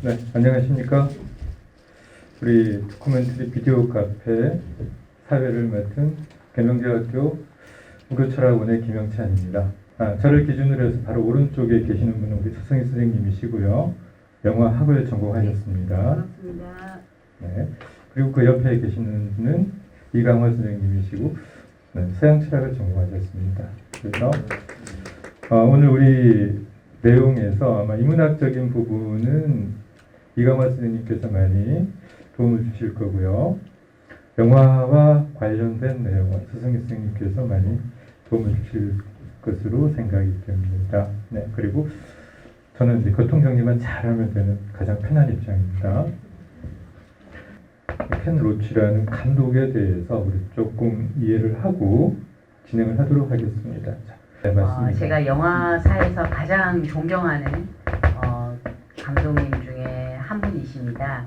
네, 안녕하십니까. 우리 다큐멘터리 비디오 카페 사회를 맡은 계명대학교 무교철학원의 김영찬입니다. 저를 기준으로 해서 바로 오른쪽에 계시는 분은 우리 서성희 선생님이시고요. 영화 학을 전공하셨습니다. 반갑습니다. 네, 그리고 그 옆에 계시는 분은 이강화 선생님이시고 서양 철학을 전공하셨습니다. 그래서 오늘 우리 내용에서 아마 인문학적인 부분은 이강화 선생님께서 많이 도움을 주실 거고요. 영화와 관련된 내용은 서성희 선생님께서 많이 도움을 주실 것으로 생각이 됩니다. 네, 그리고 저는 이제 교통 정리만 잘하면 되는 가장 편한 입장입니다. 켄 로치라는 감독에 대해서 우리 조금 이해를 하고 진행을 하도록 하겠습니다. 네, 맞습니다. 제가 영화사에서 가장 존경하는 감독님 중에 한 분이십니다.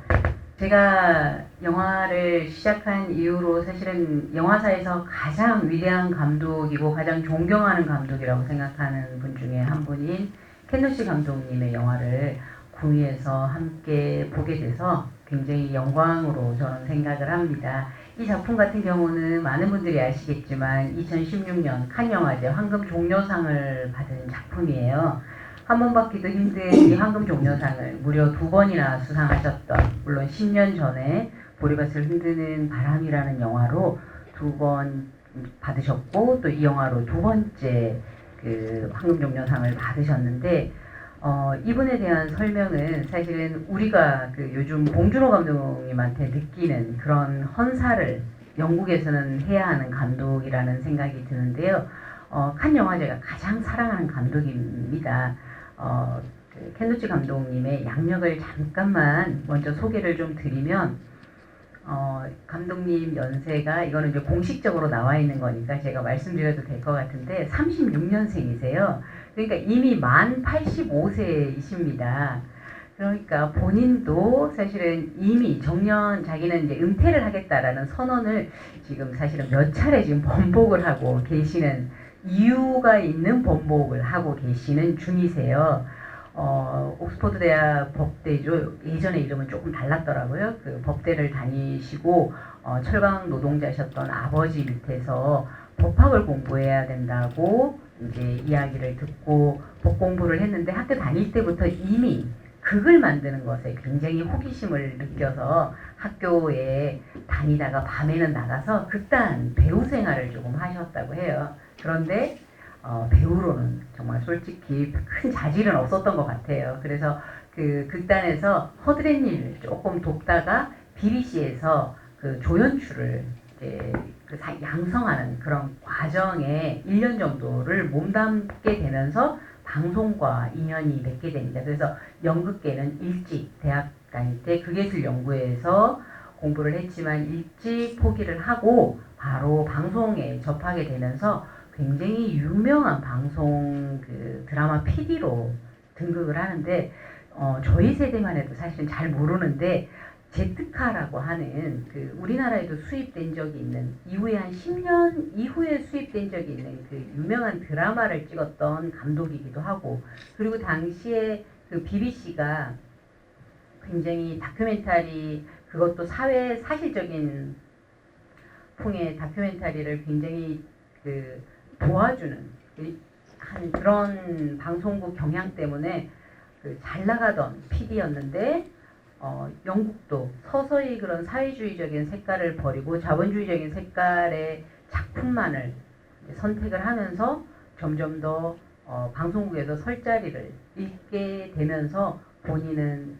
제가 영화를 시작한 이후로 사실은 영화사에서 가장 위대한 감독이고 가장 존경하는 감독이라고 생각하는 분 중에 한 분인 켄 로치 감독님의 영화를 구미에서 함께 보게 돼서 굉장히 영광으로 저는 생각을 합니다. 이 작품 같은 경우는 많은 분들이 아시겠지만 2016년 칸 영화제 황금 종려상을 받은 작품이에요. 한 번 받기도 힘든 이 황금 종려상을 무려 2번이나 수상하셨던, 물론 10년 전에 보리밭을 흔드는 바람이라는 영화로 2번 받으셨고 또 이 영화로 2번째 그 황금 종려상을 받으셨는데 이분에 대한 설명은 사실은 우리가 그 요즘 봉준호 감독님한테 느끼는 그런 헌사를 영국에서는 해야 하는 감독이라는 생각이 드는데요. 칸 영화제가 가장 사랑하는 감독입니다. 그 켄 로치 감독님의 양력을 잠깐만 먼저 소개를 좀 드리면 감독님 연세가, 이거는 이제 공식적으로 나와 있는 거니까 제가 말씀드려도 될 것 같은데 36년생이세요. 그러니까 이미 만 85세이십니다. 그러니까 본인도 사실은 이미 정년, 자기는 이제 은퇴를 하겠다라는 선언을 지금 사실은 몇 차례 지금 번복을 하고 계시는, 이유가 있는 번복을 하고 계시는 중이세요. 옥스퍼드 대학 법대죠. 예전에 이름은 조금 달랐더라고요. 그 법대를 다니시고 철강 노동자셨던 아버지 밑에서 법학을 공부해야 된다고 이제 이야기를 듣고 법 공부를 했는데 학교 다닐 때부터 이미 극을 만드는 것에 굉장히 호기심을 느껴서 학교에 다니다가 밤에는 나가서 극단 배우 생활을 조금 하셨다고 해요. 그런데 배우로는 정말 솔직히 큰 자질은 없었던 것 같아요. 그래서 그 극단에서 허드렛 일을 조금 돕다가 BBC에서 그 조연출을 양성하는 그런 과정에 1년 정도를 몸담게 되면서 방송과 인연이 맺게 됩니다. 그래서 연극계는 일찍 대학 다닐 때 극예술연구회에서 공부를 했지만 일찍 포기를 하고 바로 방송에 접하게 되면서 굉장히 유명한 방송 그 드라마 PD로 등극을 하는데 저희 세대만 해도 사실은 잘 모르는데 제트카라고 하는 그 우리나라에도 수입된 적이 있는, 이후에 한 10년 이후에 수입된 적이 있는 그 유명한 드라마를 찍었던 감독이기도 하고, 그리고 당시에 그 BBC가 굉장히 다큐멘터리, 그것도 사회 사실적인 풍의 다큐멘터리를 굉장히 그 도와주는 한 그런 방송국 경향 때문에 그 잘 나가던 PD였는데 영국도 서서히 그런 사회주의적인 색깔을 버리고 자본주의적인 색깔의 작품만을 선택을 하면서 점점 더 방송국에서 설 자리를 잃게 되면서 본인은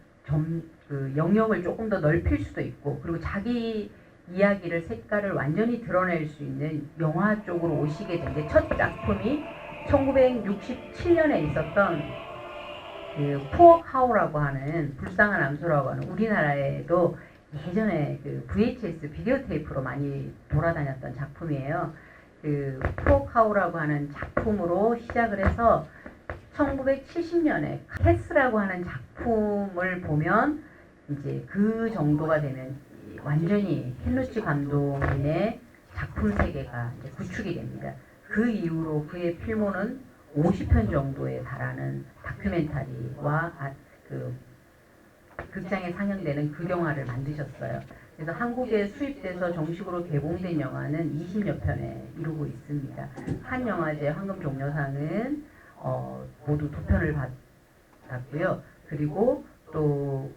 그 영역을 조금 더 넓힐 수도 있고, 그리고 자기 이야기를, 색깔을 완전히 드러낼 수 있는 영화 쪽으로 오시게 된 게, 첫 작품이 1967년에 있었던 그 푸어 카우라고 하는, 불쌍한 암소라고 하는, 우리나라에도 예전에 그 VHS 비디오 테이프로 많이 돌아다녔던 작품이에요. 그 푸어 카우라고 하는 작품으로 시작을 해서 1970년에 캐스라고 하는 작품을 보면 이제 그 정도가 되면 완전히 켄 로치 감독의 작품 세계가 이제 구축이 됩니다. 그 이후로 그의 필모는 50편 정도에 달하는 다큐멘터리와 그 극장에 상영되는 극영화를 만드셨어요. 그래서 한국에 수입돼서 정식으로 개봉된 영화는 20여 편에 이루고 있습니다. 한 영화제 황금 종려상은 모두 2편을 받았고요. 그리고 또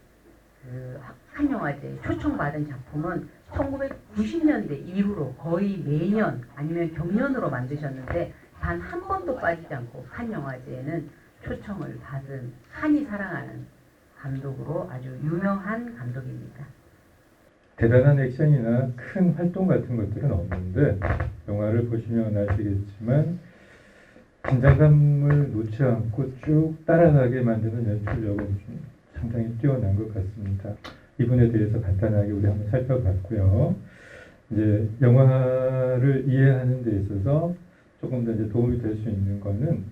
한 영화제 초청받은 작품은 1990년대 이후로 거의 매년 아니면 경연으로 만드셨는데 단 한 번도 빠지지 않고 칸 영화제에는 초청을 받은 칸이 사랑하는 감독으로 아주 유명한 감독입니다. 대단한 액션이나 큰 활동 같은 것들은 없는데 영화를 보시면 아시겠지만 긴장감을 놓지 않고 쭉 따라가게 만드는 연출력은 좀 상당히 뛰어난 것 같습니다. 이 부분에 대해서 간단하게 우리 한번 살펴봤고요. 이제 영화를 이해하는 데 있어서 조금 더 이제 도움이 될 수 있는 거는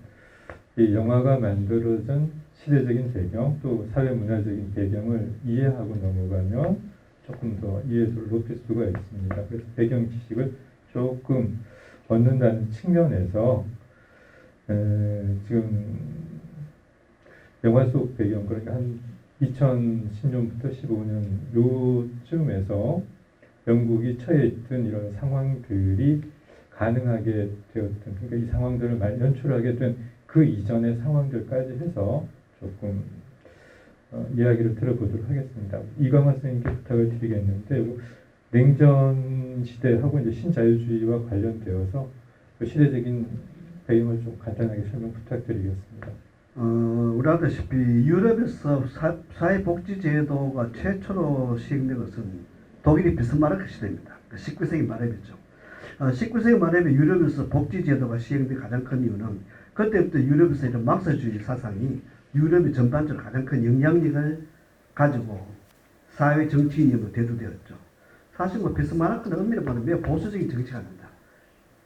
이 영화가 만들어진 시대적인 배경 또 사회 문화적인 배경을 이해하고 넘어가면 조금 더 이해도를 높일 수가 있습니다. 그래서 배경 지식을 조금 얻는다는 측면에서 지금 영화 속 배경 그러니까 한 2010년부터 15년 요쯤에서 영국이 처해 있던 이런 상황들이 가능하게 되었던 그러니까 이 상황들을 연출하게 된 그 이전의 상황들까지 해서 조금 이야기를 들어보도록 하겠습니다. 이광화 선생님께 부탁을 드리겠는데 냉전 시대하고 이제 신자유주의와 관련되어서 그 시대적인 배경을 좀 간단하게 설명 부탁드리겠습니다. 우리 아다시피 유럽에서 사회복지제도가 최초로 시행된 것은 독일의 비스마르크 시대입니다. 19세기 말에였죠. 19세기 말에 유럽에서 복지제도가 시행된 가장 큰 이유는 그때부터 유럽에서 이런 막사주의 사상이 유럽의 전반적으로 가장 큰 영향력을 가지고 사회 정치인으로 대두되었죠. 사실 비스마르크는 엄밀히 말하면 매우 보수적인 정치가 난다.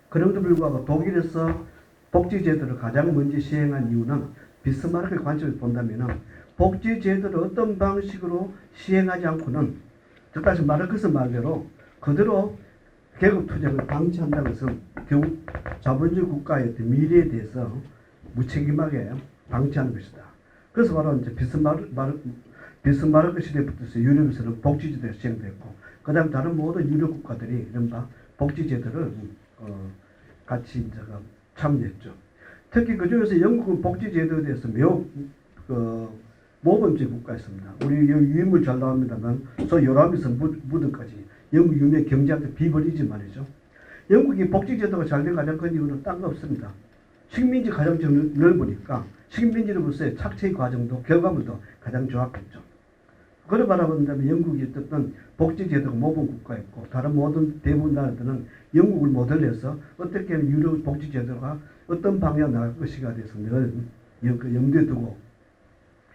그럼에도 불구하고 독일에서 복지제도를 가장 먼저 시행한 이유는 비스마르크의 관점에서 본다면 복지제도를 어떤 방식으로 시행하지 않고는 즉 다시 마르크스 말대로 그대로 계급투쟁을 방치한다는 것은 결국 자본주의 국가의 미래에 대해서 무책임하게 방치하는 것이다. 그래서 바로 이제 비스마르크 시대부터 유럽에서는 복지제도가 시행됐고 그 다음 다른 모든 유럽 국가들이 이른바 복지제도를 같이 이제 참여했죠. 특히 그 중에서 영국은 복지제도에 대해서 매우 모범적 국가였습니다. 우리 유인물 잘 나옵니다만 소위 요람에서 무드까지 영국 유명 경제학자 비버리지 말이죠. 영국이 복지제도가 잘 된 가장 큰 이유는 딴 거 없습니다. 식민지 가장 넓으니까 식민지로서의 착취 과정도 결과물도 가장 정확했죠. 그걸 바라본다면 영국이 어쨌든 복지제도가 모범 국가였고 다른 모든 대부분 나라들은 영국을 모델해서 어떻게 하면 유럽 복지제도가 어떤 방향으로 나갈 것인가 대해서 늘 염두에 두고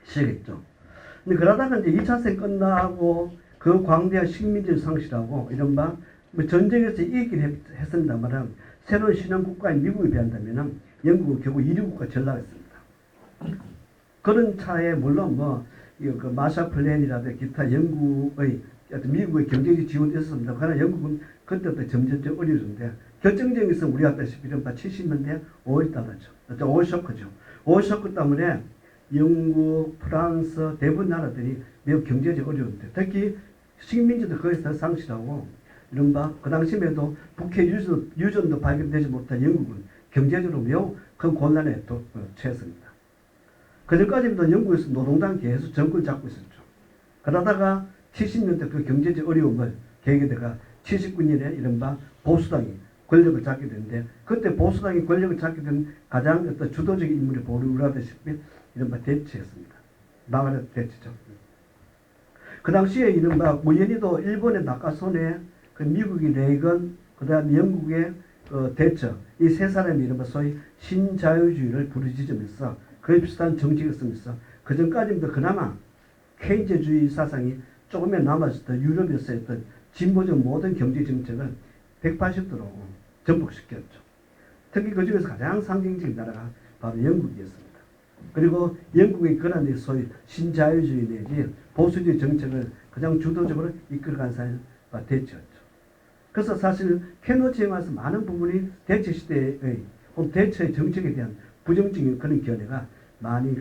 시작했죠. 근데 그러다가 이제 2차 세계 끝나고 그 광대한 식민지를 상실하고 이른바 전쟁에서 이기긴 했습니다만 새로운 신흥 국가인 미국에 비한다면 영국은 결국 1위 국가 전락했습니다. 그런 차에 물론 그 마샬 플랜이라든지 기타 영국의 미국의 경제적 지원이 있었습니다. 그러나 영국은 그때부터 점점 어려졌는데 결정적인 것은 우리 아다시피 이른바 70년대 오일 달러죠. 오일 쇼크죠. 오일 쇼크 때문에 영국, 프랑스 대부분 나라들이 매우 경제적 어려운데 특히 식민지도 거기서 상실하고 이른바 그 당시에도 북해 유전도 발견되지 못한 영국은 경제적으로 매우 큰 곤란에 처했습니다. 그전까지부터 영국에서 노동당이 계속 정권을 잡고 있었죠. 그러다가 70년대 그 경제적 어려움을 계기다가 79년에 이른바 보수당이 권력을 잡게 되는데 그때 보수당이 권력을 잡게 된 가장 어떤 주도적인 인물이 보루라다시피 이른바 대치였습니다. 나가는 대치죠. 그 당시에 이른바 우연히도 일본의 나카소네, 그 미국의 레이건, 그 다음에 영국의 대처, 이 세 사람이 이른바 소위 신자유주의를 부르짖으면서 거의 비슷한 정책을 쓰면서 그 전까지부터 그나마 케인즈주의 사상이 조금이나 남아있었던 유럽에서의 어떤 진보적 모든 경제 정책을 180도로 전복시켰죠. 특히 그 중에서 가장 상징적인 나라가 바로 영국이었습니다. 그리고 영국의 그런 소위 신자유주의 내지 보수주의 정책을 가장 주도적으로 이끌어간 사람이 대처였죠. 그래서 사실 케노지에 와서 많은 부분이 대처 시대의 대처의 정책에 대한 부정적인 그런 견해가 많이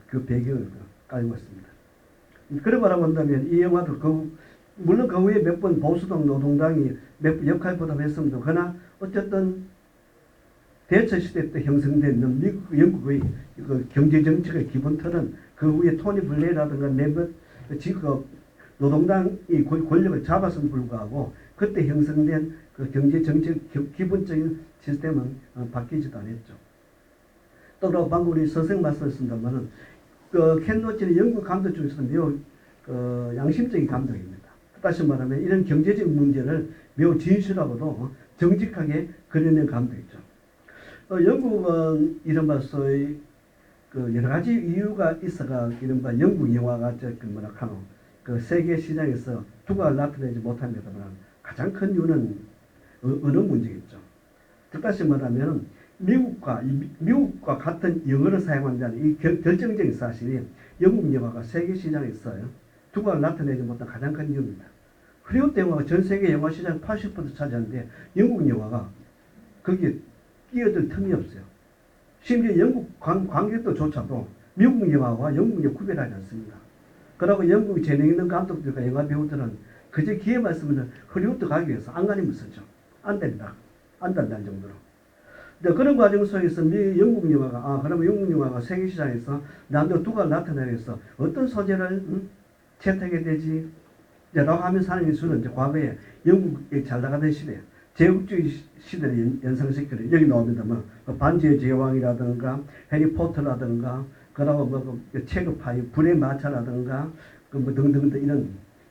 그 배경을 가지고 있습니다. 그런 거라고 한다면 이 영화도 물론 그 후에 몇 번 보수당 노동당이 몇 번 역할보다 했습니다. 그러나 어쨌든 대처 시대 때 형성된 미국, 영국의 그 경제 정책의 기본 틀은 그 후에 토니 블레이라든가 네버 지금 노동당이 권력을 잡았음에 불구하고 그때 형성된 그 경제 정책 기본적인 시스템은 바뀌지도 않았죠. 또 방금 우리 선생 말씀하셨습니다만은 그 켄 로치는 영국 감독 중에서 매우 양심적인 감독입니다. 다시 말하면 이런 경제적 문제를 매우 진실하고도 정직하게 그려낸 감독이죠. 영국은 이른바 소위 그 여러 가지 이유가 있어가 이른바 영국 영화가 그 세계 시장에서 두각을 나타내지 못합니다만 가장 큰 이유는 어느 문제겠죠. 즉 다시 말하면 미국과 같은 영어를 사용한다는 이 결정적인 사실이 영국 영화가 세계 시장에서 두각을 나타내지 못한 가장 큰 이유입니다. 헐리우드 영화가 전 세계 영화 시장 80% 차지하는데 영국 영화가 거기에 끼어들 틈이 없어요. 심지어 영국 관객들조차도 미국 영화와 영국 영화 구별하지 않습니다. 그러고 영국 재능 있는 감독들과 영화 배우들은 그저 기회만 있으면 헐리우드 가기 위해서 안간힘을 쓰죠. 안 된다. 안 된다는 정도로. 그런 과정 속에서 영국 영화가 그러면 영국 영화가 세계 시장에서 남들 두각을 나타내기 위해서 어떤 소재를 채택해야 되지? 라고 하면서 하는 기술은 이제 과거에 영국에 잘 나가던 시대, 제국주의 시대를 연상시키는 여기 나옵니다만 반지의 제왕이라든가 해리포터라든가 그다음 체급파이 불의 마차라든가 등등등 이런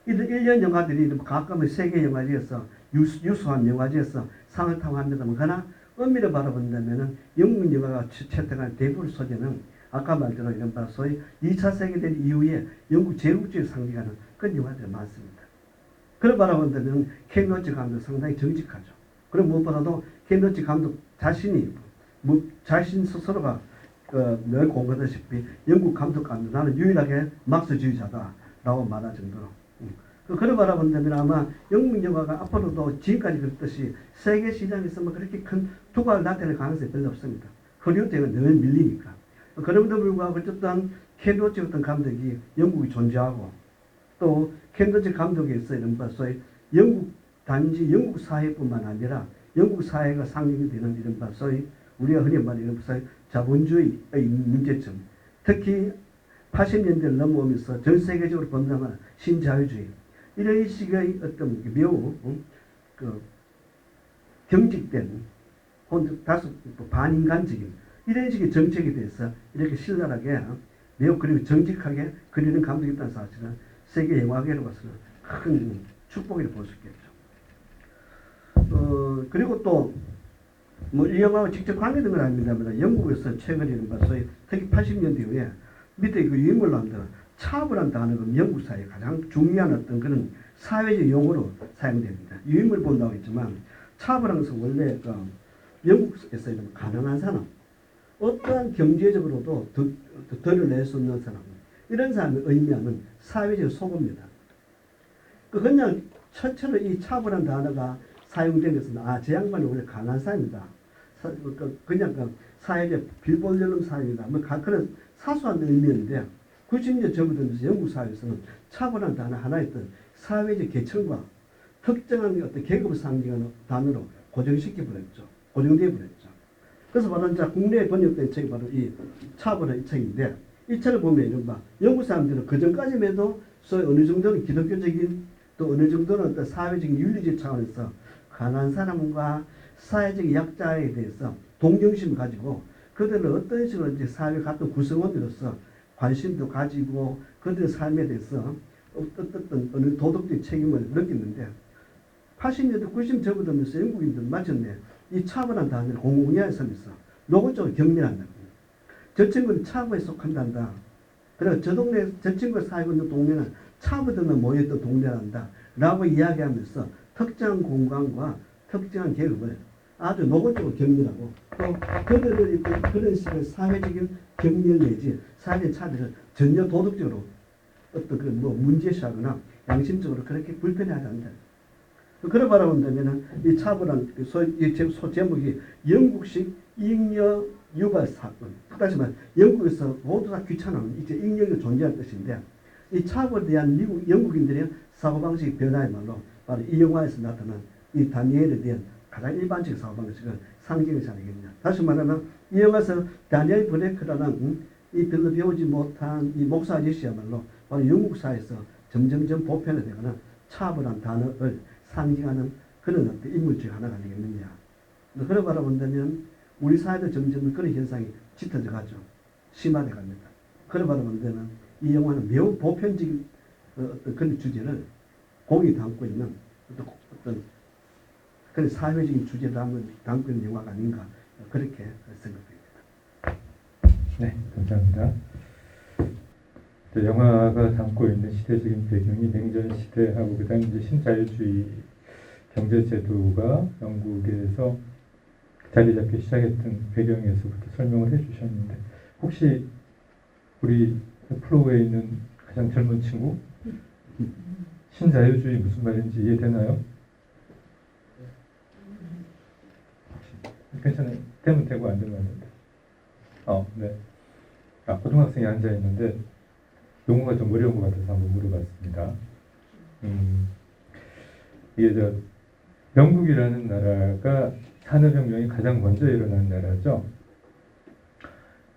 1년 영화들이 가끔은 세계 영화제에서 유수한 영화제에서 상을 타고 합니다만 그러나 엄밀히 바라본다면 영국 영화가 채택한 대부분 소재는 아까 말대로 이런 소위 2차 세계대전 이후에 영국 제국주의 상징하는 그런 영화들이 많습니다. 그걸 바라본다면 켄 로치 감독 상당히 정직하죠. 그리고 무엇보다도 켄 로치 감독 자신이 자신 스스로가 늘 공부하다시피 영국 감독관도 나는 유일하게 막스주의자다라고 말할 정도로 그걸 바라본다면 아마 영국 영화가 앞으로도 지금까지 그랬듯이 세계 시장에서 그렇게 큰 두각을 나타낼 가능성이 별로 없습니다. 헐리우드가 늘 밀리니까. 그럼에도 불구하고 어쨌든 켄 로치 같은 감독이 영국이 존재하고 또 켄 로치 감독에서 이런 소위 단지 영국 사회뿐만 아니라 영국 사회가 상징이 되는 이런 소위 우리가 흔히 말하는 이런 소위 자본주의의 문제점, 특히 80년대를 넘어오면서 전 세계적으로 번성한 신자유주의 이런 식의 어떤 매우 경직된 다소 반인간적인 이런 식의 정책에 대해서 이렇게 신랄하게 매우 그리고 정직하게 그리는 감독이 있다는 사실은 세계 영화계로서는 큰 축복이라고 볼 수 있겠죠. 그리고 또 이 영화와 직접 관계된 건 아닙니다만 영국에서 최근에 소위 특히 80년대 이후에 밑에 그 유행어를 나온다. 차브란 단어가 영국 사회에 가장 중요한 어떤 그런 사회적 용어로 사용됩니다. 유행을 본다고 했지만 차브라는 것은 원래 영국에서 가난한 사람, 어떠한 경제적으로도 덜을 낼 수 없는 사람, 이런 사람을 의미하는 사회적 소고입니다. 그냥 처처럼 이 차브란 단어가 사용된 것은 저 양반이 원래 가난한 사람이다. 그냥 사회적 빌보르 사회이다. 그런 사소한 의미인데 90년 접어들면서 영국 사회에서는 차분한 단어 하나의 어떤 사회적 계층과 특정한 어떤 계급을 상징하는 단어로 고정시켜 버렸죠. 고정되어 버렸죠. 그래서 바로 이제 국내에 번역된 책이 바로 이 차분한 이 책인데 이 책을 보면 이런 영국 사람들은 그 전까지만 해도 소위 어느 정도는 기독교적인 또 어느 정도는 어떤 사회적인 윤리적 차원에서 가난한 사람과 사회적 약자에 대해서 동정심을 가지고 그들은 어떤 식으로 이제 사회 같은 구성원으로서 관심도 가지고 그들의 삶에 대해서 어떤 어느 도덕적 책임을 느꼈는데 80년대 90년 접어들면서 영국인들 맞췄네. 이 차분한 단어를 공공의하면서 노골적으로 경멸한다. 저 친구는 차부에 속한단다. 그래서 저 친구가 살고 있는 동네는 차부들만 모였던 동네란다. 라고 이야기하면서 특정한 공간과 특정한 계급을 아주 노골적으로 경멸하고 또 그들의 그런 식의 사회적인 경멸 내지 사회적 차별을 전혀 도덕적으로 어떤 그 문제시하거나 양심적으로 그렇게 불편해하지 않는다. 그걸 바라본다면 이 차분한 이 제목이 영국식 잉여 유발 사건. 다시 말해 영국에서 모두 다 귀찮은 이제 잉여가 존재하는 뜻인데 이 차별에 대한 영국인들의 사고방식 변화야말로 바로 이 영화에서 나타난 이 다니엘에 대한 가장 일반적인 사고방식을 상징하지 않겠냐. 다시 말하면 이 영화에서 다니엘 블레이크라는 이 별로 배우지 못한 이 목사 아저씨야말로 바로 영국 사회에서 점점점 보편화되거나 차별한 단어를 상징하는 그런 어떤 인물 중 하나가 되겠느냐. 그런 바라본다면 우리 사회도 점점 그런 현상이 짙어져 가죠. 심화돼 갑니다. 그런 바라본다면 이 영화는 매우 보편적인 어떤 그런 주제를 공이 담고 있는 어떤 그런 사회적인 주제를 담고 있는 영화가 아닌가 그렇게 생각됩니다. 네, 감사합니다. 영화가 담고 있는 시대적인 배경이 냉전 시대하고 그다음 이제 신자유주의 경제 제도가 영국에서 자리 잡기 시작했던 배경에서부터 설명을 해주셨는데 혹시 우리 플로우에 있는 가장 젊은 친구 신자유주의 무슨 말인지 이해되나요? 괜찮아요. 되면 되고 안 되면 안 된다. 네. 고등학생이 앉아 있는데 용어가 좀 어려운 것 같아서 한번 물어봤습니다. 이게 영국이라는 나라가 산업혁명이 가장 먼저 일어난 나라죠.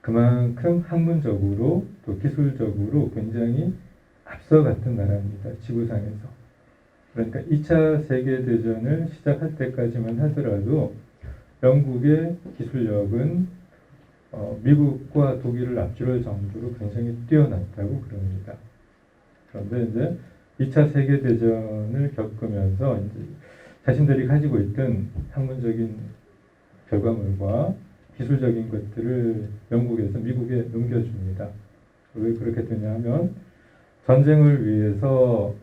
그만큼 학문적으로 또 기술적으로 굉장히 앞서갔던 나라입니다. 지구상에서. 그러니까 2차 세계대전을 시작할 때까지만 하더라도 영국의 기술력은 미국과 독일을 앞지를 정도로 굉장히 뛰어났다고 그럽니다. 그런데 이제 2차 세계대전을 겪으면서 이제 자신들이 가지고 있던 학문적인 결과물과 기술적인 것들을 영국에서 미국에 넘겨줍니다. 왜 그렇게 되냐 하면 전쟁을 위해서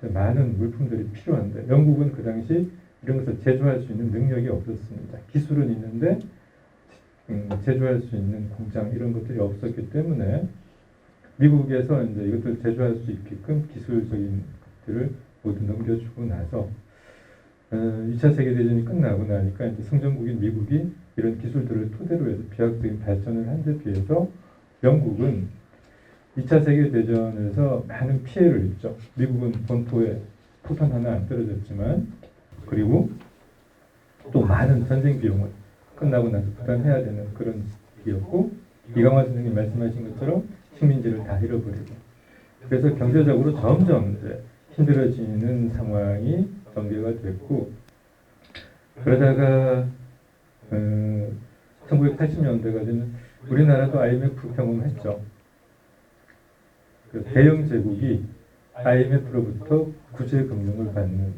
많은 물품들이 필요한데 영국은 그 당시 이런 것을 제조할 수 있는 능력이 없었습니다. 기술은 있는데 제조할 수 있는 공장 이런 것들이 없었기 때문에 미국에서 이제 이것들 제조할 수 있게끔 기술적인 것들을 모두 넘겨주고 나서 2차 세계대전이 끝나고 나니까 이제 승전국인 미국이 이런 기술들을 토대로 해서 비약적인 발전을 한 데 비해서 영국은 2차 세계대전에서 많은 피해를 입죠. 미국은 본토에 포탄 하나 안 떨어졌지만 그리고 또 많은 전쟁 비용을 끝나고 나서 부담해야 되는 그런 시기였고 이강화 선생님 말씀하신 것처럼 식민지를 다 잃어버리고 그래서 경제적으로 점점 이제 힘들어지는 상황이 전개가 됐고 그러다가 1980년대가 되면 우리나라도 IMF 경험했죠. 그 대영 제국이 IMF로부터 구제 금융을 받는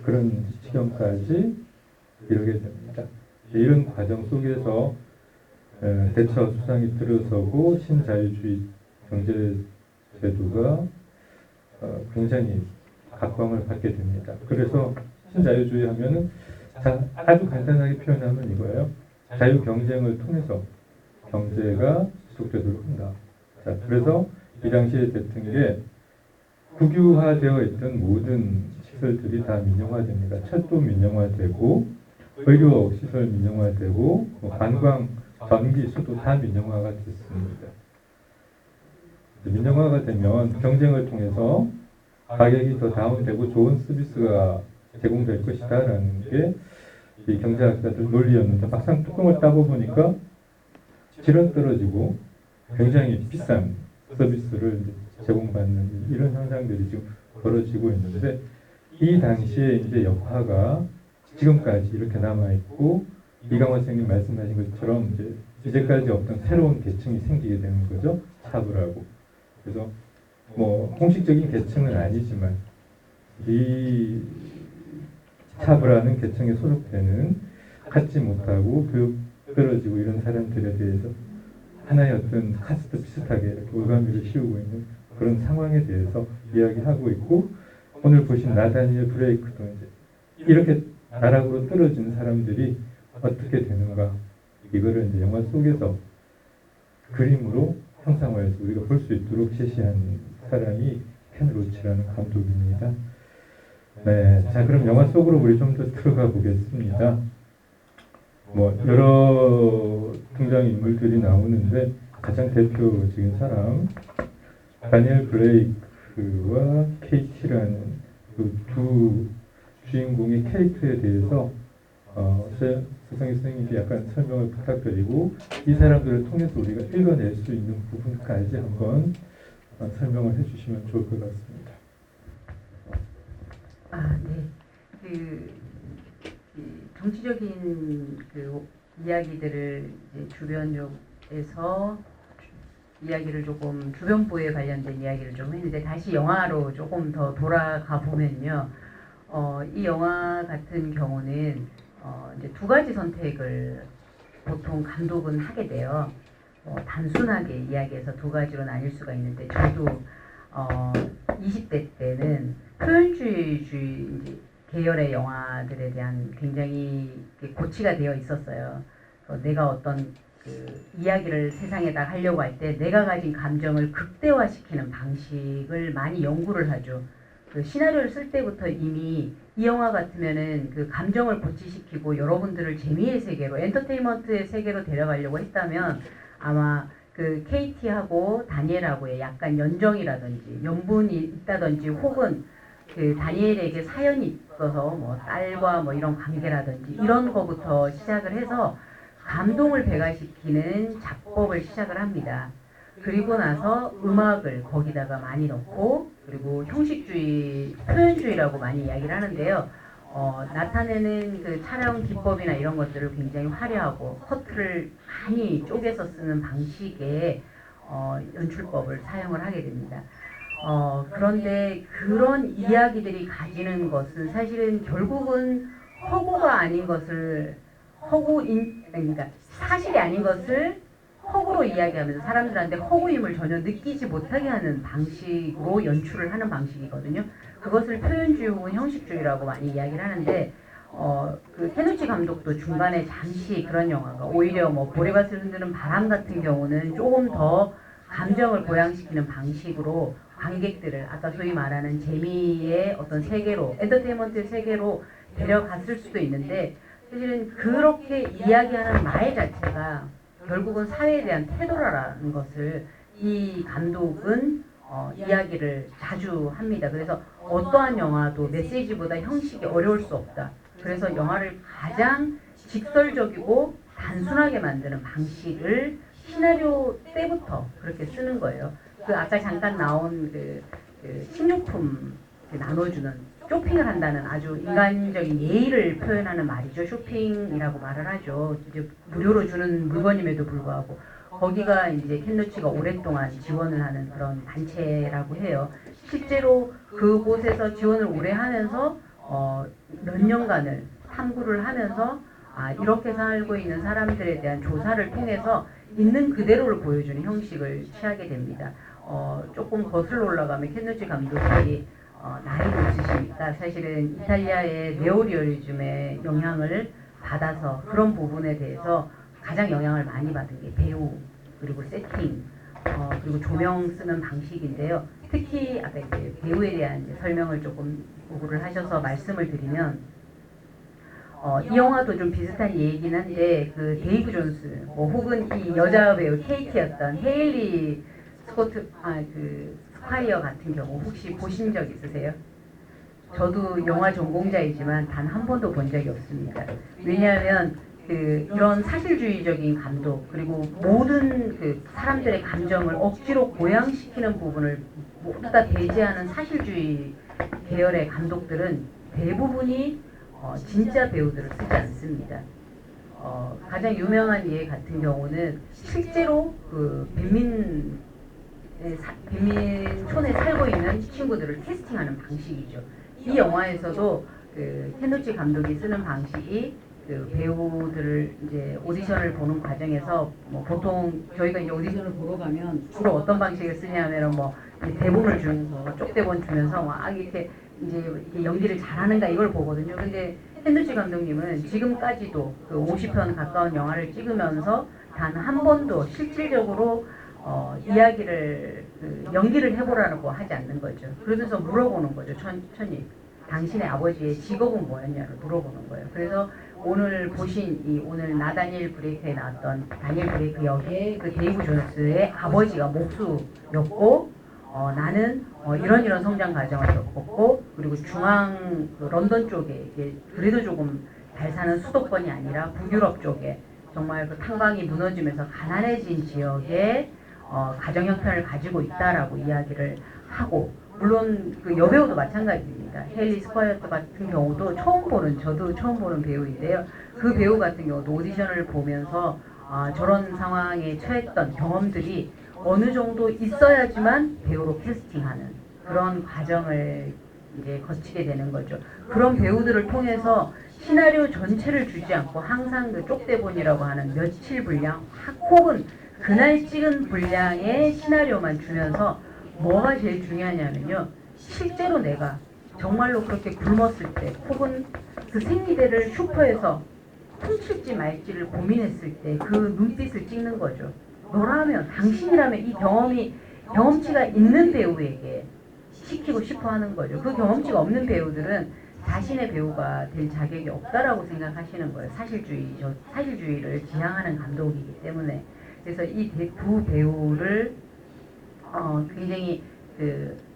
그런 지경까지 이르게 됩니다. 이런 과정 속에서 대처 수상이 들어서고 신자유주의 경제 제도가 굉장히 각광을 받게 됩니다. 그래서 신자유주의 하면은 아주 간단하게 표현하면 이거예요. 자유 경쟁을 통해서 경제가 지속되도록 한다. 자, 그래서 이 당시에 됐던 게 국유화되어 있던 모든 시설들이 다 민영화됩니다. 철도 민영화되고 의료 시설 민영화되고 관광, 전기, 수도 다 민영화가 됐습니다. 민영화가 되면 경쟁을 통해서 가격이 더 다운되고 좋은 서비스가 제공될 것이다라는 게 이 경제학자들 논리였는데 막상 뚜껑을 따고 보니까 질은 떨어지고 굉장히 비싼 서비스를 제공받는 이런 현상들이 지금 벌어지고 있는데 이 당시에 이제 역화가 지금까지 이렇게 남아 있고 이강원 선생님 말씀하신 것처럼 이제까지 없던 새로운 계층이 생기게 되는 거죠. 차별하고. 그래서 뭐 공식적인 계층은 아니지만 이 차별하는 계층에 소속되는 갖지 못하고 교육 떨어지고 이런 사람들에 대해서 하나의 어떤 카스트 비슷하게 이렇게 올가미를 씌우고 있는 그런 상황에 대해서 이야기하고 있고 오늘 보신 나다니엘 브레이크도 이제 이렇게 나락으로 떨어지는 사람들이 어떻게 되는가 이거를 이제 영화 속에서 그림으로 형상화해서 우리가 볼 수 있도록 제시한 사람이 켄 로치라는 감독입니다. 네, 자 그럼 영화 속으로 우리 좀 더 들어가 보겠습니다. 뭐 여러 등장 인물들이 나오는데 가장 대표적인 사람 다니엘 블레이크 브레이크와 KT라는 그 두 주인공의 캐릭터에 대해서 서성희 선생님께 약간 설명을 부탁드리고 이 사람들을 통해서 우리가 읽어낼 수 있는 부분까지 한번 설명을 해주시면 좋을 것 같습니다. 네. 정치적인 그 이야기들을 이제 주변에서 이야기를 조금 주변부에 관련된 이야기를 좀 했는데 다시 영화로 조금 더 돌아가 보면요, 이 영화 같은 경우는 이제 두 가지 선택을 보통 감독은 하게 돼요. 단순하게 이야기해서 두 가지로 나뉠 수가 있는데 저도 20대 때는 표현주의 이제 계열의 영화들에 대한 굉장히 고치가 되어 있었어요. 내가 어떤 그 이야기를 세상에다 하려고 할 때 내가 가진 감정을 극대화시키는 방식을 많이 연구를 하죠. 그 시나리오를 쓸 때부터 이미 이 영화 같으면은 그 감정을 고치시키고 여러분들을 재미의 세계로, 엔터테인먼트의 세계로 데려가려고 했다면 아마 그 KT하고 다니엘하고의 약간 연정이라든지 연분이 있다든지 혹은 그 다니엘에게 사연이 있어서 뭐 딸과 뭐 이런 관계라든지 이런 거부터 시작을 해서 감동을 배가시키는 작법을 시작을 합니다. 그리고 나서 음악을 거기다가 많이 넣고 그리고 형식주의, 표현주의라고 많이 이야기를 하는데요. 나타내는 그 촬영 기법이나 이런 것들을 굉장히 화려하고 커트를 많이 쪼개서 쓰는 방식의 연출법을 사용을 하게 됩니다. 그런데 그런 이야기들이 가지는 것은 사실은 결국은 허구가 아닌 것을 그러니까 사실이 아닌 것을 허구로 이야기하면서 사람들한테 허구임을 전혀 느끼지 못하게 하는 방식으로 연출을 하는 방식이거든요. 그것을 표현주의 혹은 형식주의라고 많이 이야기를 하는데 그 케누치 감독도 중간에 잠시 그런 영화가 오히려 뭐 보리밭을 흔드는 바람 같은 경우는 조금 더 감정을 고양시키는 방식으로 관객들을 아까 소위 말하는 재미의 어떤 세계로, 엔터테인먼트의 세계로 데려갔을 수도 있는데 사실은 그렇게 이야기하는 말 자체가 결국은 사회에 대한 태도라는 것을 이 감독은 이야기를 자주 합니다. 그래서 어떠한 영화도 메시지보다 형식이 어려울 수 없다. 그래서 영화를 가장 직설적이고 단순하게 만드는 방식을 시나리오 때부터 그렇게 쓰는 거예요. 그 아까 잠깐 나온 그 식료품 나눠주는 쇼핑을 한다는 아주 인간적인 예의를 표현하는 말이죠. 쇼핑이라고 말을 하죠. 이제 무료로 주는 물건임에도 불구하고 거기가 이제 켄노치가 오랫동안 지원을 하는 그런 단체라고 해요. 실제로 그곳에서 지원을 오래 하면서 몇 년간을 탐구를 하면서 이렇게 살고 있는 사람들에 대한 조사를 통해서 있는 그대로를 보여주는 형식을 취하게 됩니다. 조금 거슬러 올라가면 켄노치 감독이 나이도 있으시니까 사실은 이탈리아의 네오리얼리즘의 영향을 받아서 그런 부분에 대해서 가장 영향을 많이 받은 게 배우 그리고 세팅 그리고 조명 쓰는 방식인데요. 특히 아까 이제 배우에 대한 이제 설명을 조금 요구를 하셔서 말씀을 드리면 이 영화도 좀 비슷한 얘기긴 한데 그 데이브 존스 혹은 이 여자 배우 케이티였던 헤일리 스코트 그 스콰이어 같은 경우 혹시 보신 적 있으세요? 저도 영화 전공자이지만 단 한 번도 본 적이 없습니다. 왜냐하면 이런 사실주의적인 감독 그리고 모든 그 사람들의 감정을 억지로 고양시키는 부분을 모두 다 배제하는 사실주의 계열의 감독들은 대부분이 진짜 배우들을 쓰지 않습니다. 가장 유명한 예 같은 경우는 실제로 그 빈민촌에 살고 있는 친구들을 캐스팅하는 방식이죠. 이 영화에서도 그 켄노치 감독이 쓰는 방식이 그 배우들을 이제 오디션을 보는 과정에서 뭐 보통 저희가 이제 오디션을 보러 가면 주로 어떤 방식을 쓰냐면 뭐 대본을 주면서 쪽대본 주면서 막 이렇게 이제 이렇게 연기를 잘하는가 이걸 보거든요. 근데 켄노치 감독님은 지금까지도 그 50편 가까운 영화를 찍으면서 단 한 번도 실질적으로 이야기를 연기를 해보라고 하지 않는 거죠. 그러면서 물어보는 거죠. 천천히 당신의 아버지의 직업은 뭐였냐를 물어보는 거예요. 그래서 오늘 보신 오늘 나다니엘 브레이크에 나왔던 다니엘 브레이크 역의 그 데이브 존스의 아버지가 목수였고 나는 이런 성장 과정을 겪었고 그리고 중앙 그 런던 쪽에 이게 그래도 조금 잘 사는 수도권이 아니라 북유럽 쪽에 정말 그 탄광이 무너지면서 가난해진 지역에 가정 형편을 가지고 있다라고 이야기를 하고 물론 그 여배우도 마찬가지입니다. 헨리 스쿼어트 같은 경우도 저도 처음 보는 배우인데요. 그 배우 같은 경우도 오디션을 보면서 저런 상황에 처했던 경험들이 어느 정도 있어야지만 배우로 캐스팅하는 그런 과정을 이제 거치게 되는 거죠. 그런 배우들을 통해서 시나리오 전체를 주지 않고 항상 그 쪽대본이라고 하는 며칠 분량 혹은 그날 찍은 분량의 시나리오만 주면서 뭐가 제일 중요하냐면요. 실제로 내가 정말로 그렇게 굶었을 때 혹은 그 생리대를 슈퍼에서 훔칠지 말지를 고민했을 때 그 눈빛을 찍는 거죠. 너라면 당신이라면 이 경험치가 있는 배우에게 시키고 싶어 하는 거죠. 그 경험치가 없는 배우들은 자신의 배우가 될 자격이 없다라고 생각하시는 거예요. 사실주의를 지향하는 감독이기 때문에. 그래서 이 두 배우를 굉장히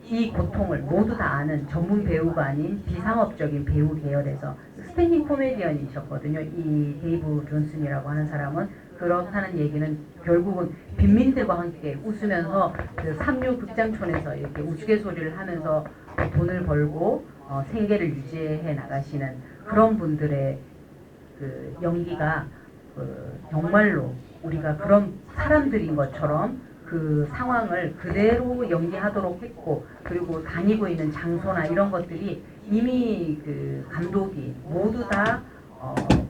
이 고통을 모두 다 아는 전문 배우가 아닌 비상업적인 배우 계열에서 스탠딩 코미디언이셨거든요. 이 데이브 존슨이라고 하는 사람은 그렇다는 얘기는 결국은 빈민들과 함께 웃으면서 그 삼류 극장촌에서 이렇게 우스갯소리를 하면서 돈을 벌고 생계를 유지해 나가시는 그런 분들의 그 연기가 정말로 우리가 그런 사람들인 것처럼 그 상황을 그대로 연기하도록 했고 그리고 다니고 있는 장소나 이런 것들이 이미 그 감독이 모두 다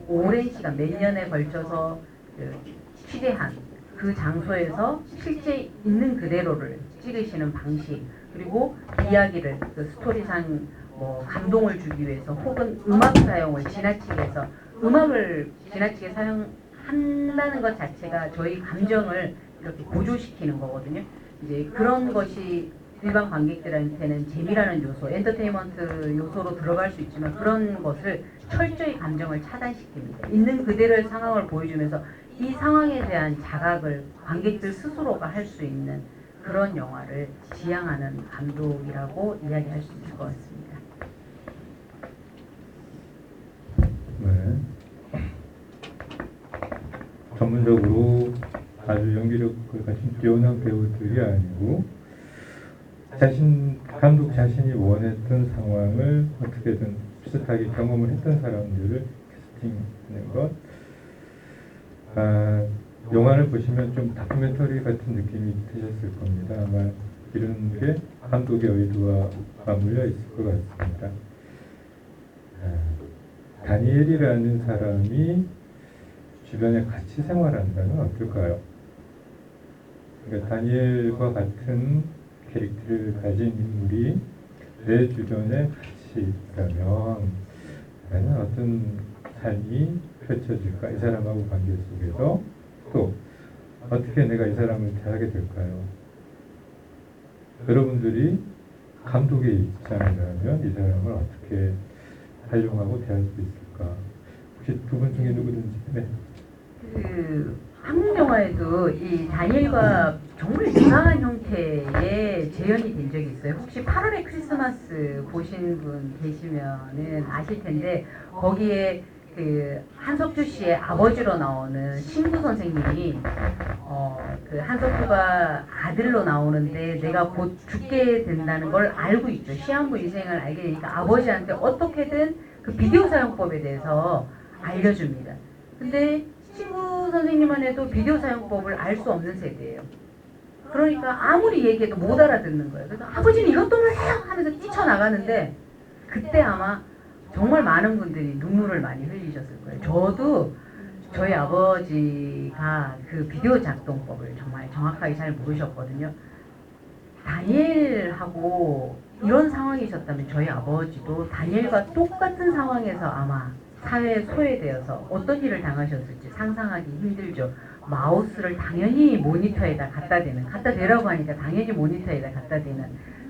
오랜 시간 몇 년에 걸쳐서 취재한 그 장소에서 실제 있는 그대로를 찍으시는 방식 그리고 이야기를 그 스토리상 뭐 감동을 주기 위해서 혹은 음악 사용을 지나치게 해서 음악을 지나치게 사용한다는 것 자체가 저희 감정을 이렇게 고조시키는 거거든요. 이제 그런 것이 일반 관객들한테는 재미라는 요소, 엔터테인먼트 요소로 들어갈 수 있지만 그런 것을 철저히 감정을 차단시킵니다. 있는 그대로의 상황을 보여주면서 이 상황에 대한 자각을 관객들 스스로가 할 수 있는 그런 영화를 지향하는 감독이라고 이야기할 수 있을 것 같습니다. 네. 전문적으로 아주 연기력을 가진 뛰어난 배우들이 아니고 감독 자신이 원했던 상황을 어떻게든 비슷하게 경험을 했던 사람들을 캐스팅하는 것. 영화를 보시면 좀 다큐멘터리 같은 느낌이 드셨을 겁니다. 아마 이런 게 감독의 의도와 맞물려 있을 것 같습니다. 다니엘이라는 사람이 주변에 같이 생활한다면 어떨까요? 그러니까 다니엘과 같은 캐릭터를 가진 인물이 내 주변에 같이 있다면 나는 어떤 삶이 펼쳐질까? 이 사람하고 관계 속에서 또 어떻게 내가 이 사람을 대하게 될까요? 여러분들이 감독의 입장이라면 이 사람을 어떻게 활용하고 대할 수 있을까? 혹시 두 분 중에 누구든지 네. 한국 영화에도 이 다니엘과 정말 이상한 형태의 재현이 된 적이 있어요. 혹시 8월의 크리스마스 보신 분 계시면은 아실 텐데 거기에 그 한석규 씨의 아버지로 나오는 신구 선생님이 그 한석규가 아들로 나오는데 내가 곧 죽게 된다는 걸 알고 있죠. 시한부 인생을 알게 되니까 아버지한테 어떻게든 그 비디오 사용법에 대해서 알려줍니다. 근데 신구 선생님만 해도 비디오 사용법을 알 수 없는 세대예요. 그러니까 아무리 얘기해도 못 알아듣는 거예요. 그래서 아버지는 이것도 몰라요 하면서 뛰쳐나가는데 그때 아마 정말 많은 분들이 눈물을 많이 흘리셨을 거예요. 저도 저희 아버지가 그 비디오 작동법을 정말 정확하게 잘 모르셨거든요. 다니엘하고 이런 상황이셨다면 저희 아버지도 다니엘과 똑같은 상황에서 아마 사회에 소외되어서 어떤 일을 당하셨을지 상상하기 힘들죠. 마우스를 당연히 모니터에다 갖다 대라고 하니까 당연히 모니터에다 갖다 대는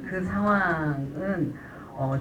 그 상황은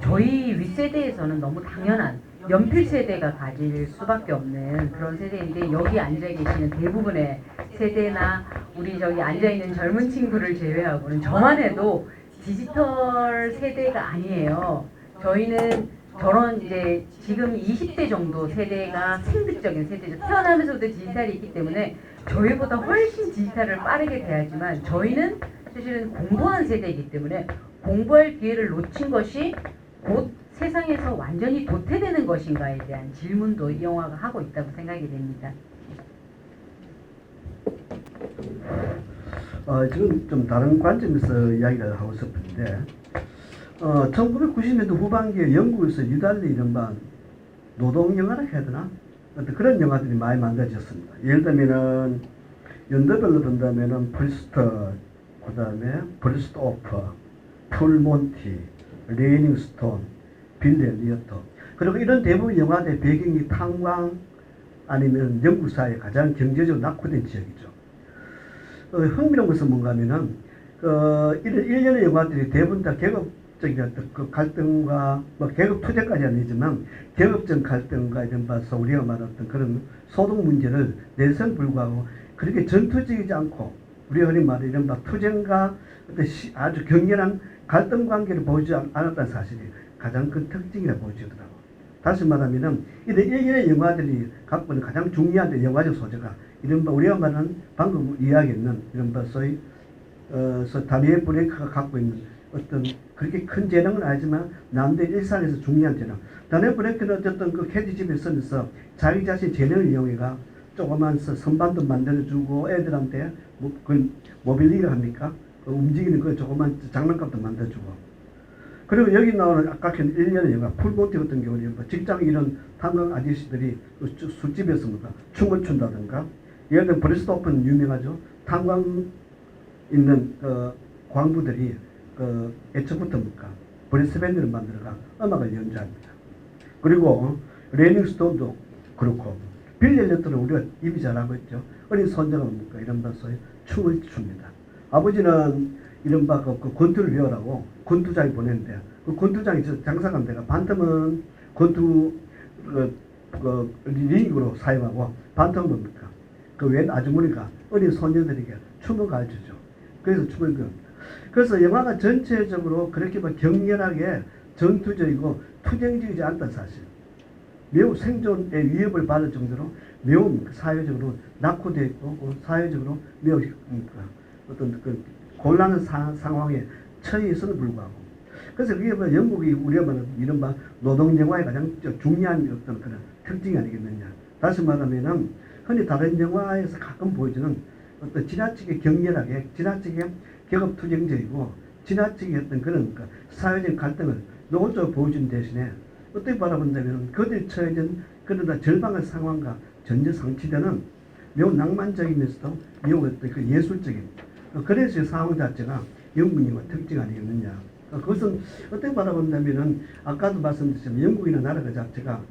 저희 윗세대에서는 너무 당연한 연필 세대가 가질 수밖에 없는 그런 세대인데 여기 앉아 계시는 대부분의 세대나 우리 저기 앉아 있는 젊은 친구를 제외하고는 저만 해도 디지털 세대가 아니에요. 저희는 저런 이제 지금 20대 정도 세대가 생득적인 세대죠. 태어나면서부터 디지털이 있기 때문에 저희보다 훨씬 디지털을 빠르게 돼야지만 저희는 사실은 공부하는 세대이기 때문에 공부할 기회를 놓친 것이 곧 세상에서 완전히 도태되는 것인가에 대한 질문도 이 영화가 하고 있다고 생각이 됩니다. 지금 좀 다른 관점에서 이야기를 하고 싶은데 1990년대 후반기에 영국에서 유달리 이른바 노동 영화라 해야 되나? 어떤 그런 영화들이 많이 만들어졌습니다. 예를 들면은 연도별로 본다면은 프리스터, 그 다음에 브리스트 오프, 풀몬티, 레이닝스톤, 빌 엘리어트. 그리고 이런 대부분 영화들의 배경이 탄광 아니면 영국 사회의 가장 경제적으로 낙후된 지역이죠. 흥미로운 것은 뭔가 하면은 이런 일련의 영화들이 대부분 다 계급적인 어떤 그 갈등과 뭐 계급 투쟁까지 아니지만 계급적 갈등과 이런 바서 우리가 말했던 그런 소득 문제를 내세는 불구하고 그렇게 전투적이지 않고 우리가 흔히 말하는 이런 바 투쟁과 어떤 아주 격렬한 갈등 관계를 보이지 않았다는 사실이 가장 큰 특징이라 보여지더라고. 다시 말하면은 이런 일련의 영화들이 갖고 있는 가장 중요한 영화적 소재가 이른바 우리가 말하는 방금 이야기했는 이른바 소위 다니엘 브레이크가 갖고 있는 어떤 그렇게 큰 재능은 아니지만 남들 일상에서 중요한 재능. 다니엘 브레이크는 어쨌든 그 캐디 집에 서면서 자기 자신 재능을 이용해가 조그만 선반도 만들어주고 애들한테 그 모빌리를 합니까? 그 움직이는 그 조그만 장난감도 만들어주고. 그리고 여기 나오는 아까 그 1년의 영화 풀본티 같은 경우는 직장 이런 탄광 아저씨들이 술집에서 뭔가 춤을 춘다든가 예를 들면 브리스트 오픈 유명하죠. 탄광 있는 광부들이 애초부터 뭔가 브리스 밴드를 만들어가 음악을 연주합니다. 그리고 레이닝스톤도 그렇고 빌 엘리어트는 우리가 입이 잘하고 있죠. 어린 손자가 뭡니까 이런 바소에 춤을 춥니다. 아버지는 이른바 그 권투를 배우라고 권투장에 보냈는데 그 권투장이 장사간 데가 반틈은 권투 링으로 사용하고 반틈은 뭡니까? 그 웬 아주머니가 어린 소녀들에게 춤을 가르쳐줘. 그래서 춤을 배웁니다. 그래서 영화가 전체적으로 그렇게 막 격렬하게 전투적이고 투쟁적이지 않다는 사실. 매우 생존의 위협을 받을 정도로 매우 사회적으로 낙후되어 있고 사회적으로 매우 어떤 그 곤란한 상황에 처해 있어도 불구하고 그래서 그게 뭐 영국이 우리가 말하는 이른바 노동영화의 가장 중요한 어떤 그런 특징이 아니겠느냐. 다시 말하면은 흔히 다른 영화에서 가끔 보여주는 어떤 지나치게 격렬하게 지나치게 계급투쟁적이고 지나치게 어떤 그런 사회적 갈등을 노골적으로 보여주는 대신에 어떻게 바라본다면 그들이 처해진 그러다 절망의 상황과 전혀 상치되는 매우 낭만적이면서도 매우 어떤 그 예술적인 그래서 상황 자체가 영국 영화 특징 아니겠느냐. 그것은 어떻게 바라본다면은 아까도 말씀드렸지만 영국이라는 나라가 자체가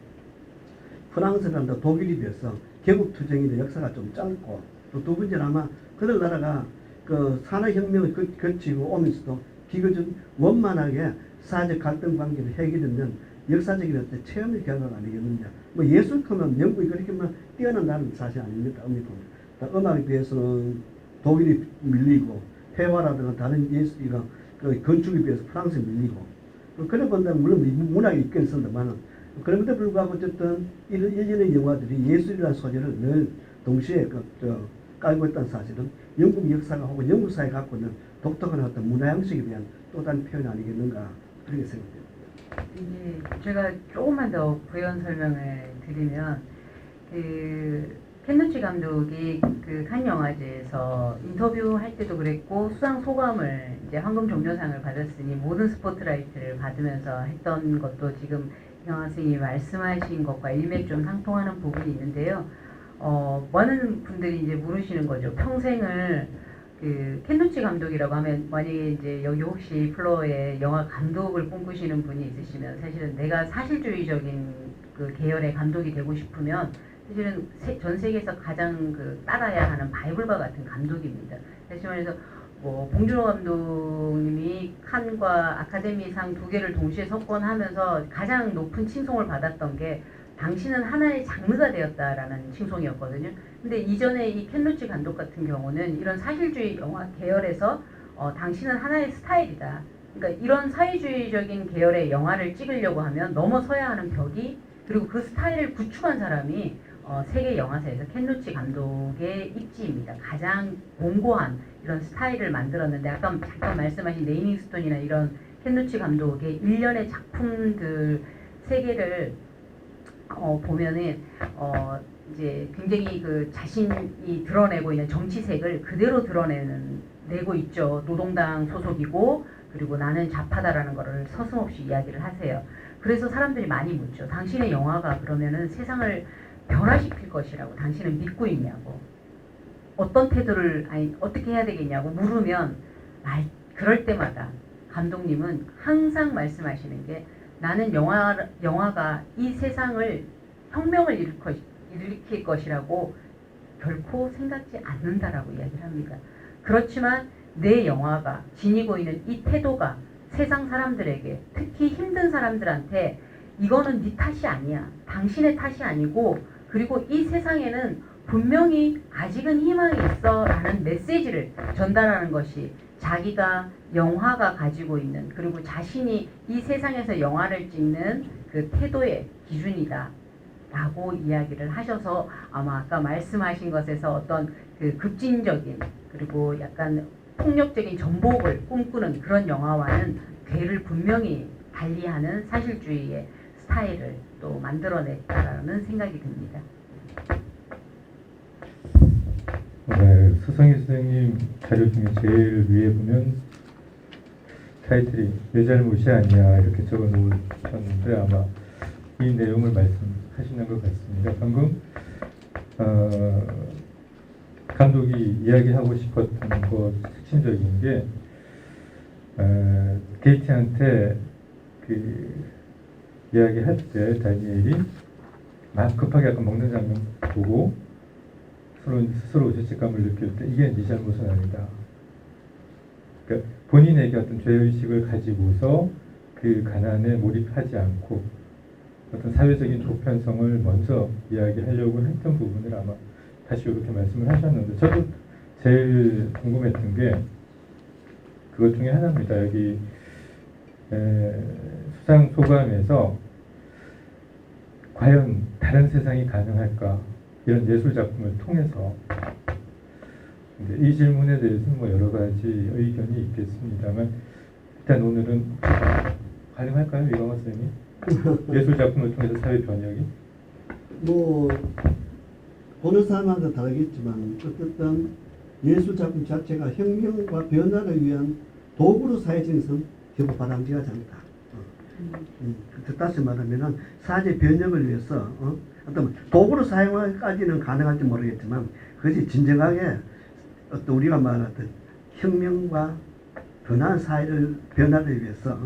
프랑스나 독일에 비해서 계급투쟁의 역사가 좀 짧고 또 두 번째는 아마 그들 나라가 그 산업혁명을 거치고 오면서도 비교적 원만하게 사회적 갈등 관계를 해결했는 역사적인 어떤 체험의 결과가 아니겠느냐. 뭐 예술하면 영국이 그렇게 막 뛰어난 나라는 사실 아닙니다. 음악에 비해서는 독일이 밀리고 회화라든가 다른 예술이가 그 건축에 비해서 프랑스에 밀리고 그래 본다면 물론 문학이 있긴 있습니다만 그럼에도 불구하고 어쨌든 일련의 영화들이 예술이라는 소재를 늘 동시에 깔고 있다는 사실은 영국 역사가 혹은 영국 사회가 갖고 있는 독특한 어떤 문화 양식에 대한 또 다른 표현 아니겠는가 그렇게 생각됩니다. 이게 제가 조금만 더 부연 설명을 드리면 켄 로치 감독이 그 칸 영화제에서 인터뷰할 때도 그랬고 수상 소감을 이제 황금 종려상을 받았으니 모든 스포트라이트를 받으면서 했던 것도 지금 영화 선생님이 말씀하신 것과 일맥 좀 상통하는 부분이 있는데요. 많은 분들이 이제 물으시는 거죠. 평생을 켄 로치 감독이라고 하면 만약에 이제 여기 혹시 플로어에 영화 감독을 꿈꾸시는 분이 있으시면 사실은 내가 사실주의적인 그 계열의 감독이 되고 싶으면 사실은 전 세계에서 가장 따라야 하는 바이블과 같은 감독입니다. 다시 말해서 봉준호 감독님이 칸과 아카데미상 2개를 동시에 석권하면서 가장 높은 칭송을 받았던 게 당신은 하나의 장르가 되었다라는 칭송이었거든요. 근데 이전에 이 켄 로치 감독 같은 경우는 이런 사실주의 영화 계열에서 당신은 하나의 스타일이다. 그러니까 이런 사회주의적인 계열의 영화를 찍으려고 하면 넘어서야 하는 벽이, 그리고 그 스타일을 구축한 사람이 세계 영화사에서 켄 로치 감독의 입지입니다. 가장 공고한 이런 스타일을 만들었는데, 아까 잠깐 말씀하신 레이닝스톤이나 이런 켄 로치 감독의 일련의 작품들 세계를 보면은 이제 굉장히 그 자신이 드러내고 있는 정치색을 그대로 내고 있죠. 노동당 소속이고, 그리고 나는 좌파다라는 거를 서슴없이 이야기를 하세요. 그래서 사람들이 많이 묻죠. 당신의 영화가 그러면은 세상을 변화시킬 것이라고 당신은 믿고 있냐고, 어떤 태도를 어떻게 해야 되겠냐고 물으면 그럴 때마다 감독님은 항상 말씀하시는 게, 나는 영화가 이 세상을 혁명을 일으킬 것이라고 결코 생각지 않는다라고 이야기를 합니다. 그렇지만 내 영화가 지니고 있는 이 태도가 세상 사람들에게, 특히 힘든 사람들한테 이거는 네 탓이 아니야, 당신의 탓이 아니고, 그리고 이 세상에는 분명히 아직은 희망이 있어 라는 메시지를 전달하는 것이 자기가 영화가 가지고 있는, 그리고 자신이 이 세상에서 영화를 찍는 그 태도의 기준이다 라고 이야기를 하셔서, 아마 아까 말씀하신 것에서 어떤 그 급진적인, 그리고 약간 폭력적인 전복을 꿈꾸는 그런 영화와는 궤를 분명히 달리하는 사실주의의 스타일을 또 만들어냈다라는 생각이 듭니다. 네, 서성희 선생님 자료 중에 제일 위에 보면 타이틀이 내 잘못이 아니야 이렇게 적어 놓으셨는데, 아마 이 내용을 말씀하시는 것 같습니다. 방금 감독이 이야기하고 싶었던 것 핵심적인 게, 게이티한테 그 이야기할 때 다니엘이 막 급하게 약간 먹는 장면 보고 스스로 죄책감을 느낄 때, 이게 네 잘못은 아니다. 그러니까 본인에게 어떤 죄의식을 가지고서 그 가난에 몰입하지 않고 어떤 사회적인 조편성을 먼저 이야기하려고 했던 부분을 아마 다시 이렇게 말씀을 하셨는데, 저도 제일 궁금했던 게 그것 중에 하나입니다. 여기 수상 소감에서 과연 다른 세상이 가능할까, 이런 예술 작품을 통해서. 이 질문에 대해서는 뭐 여러 가지 의견이 있겠습니다만, 일단 오늘은 가능할까요, 이광호 선생님? 예술 작품을 통해서 사회 변혁이? 뭐 보는 사람마다 다르겠지만, 어쨌든 예술 작품 자체가 혁명과 변화를 위한 도구로 사회적인 결국 바람직하지 않다. 다시 말하면은 사회 변혁을 위해서 어떤 도구로 사용하기까지는 가능할지 모르겠지만, 그것이 진정하게 어떤 우리가 말하던 혁명과 변화한 변화를 위해서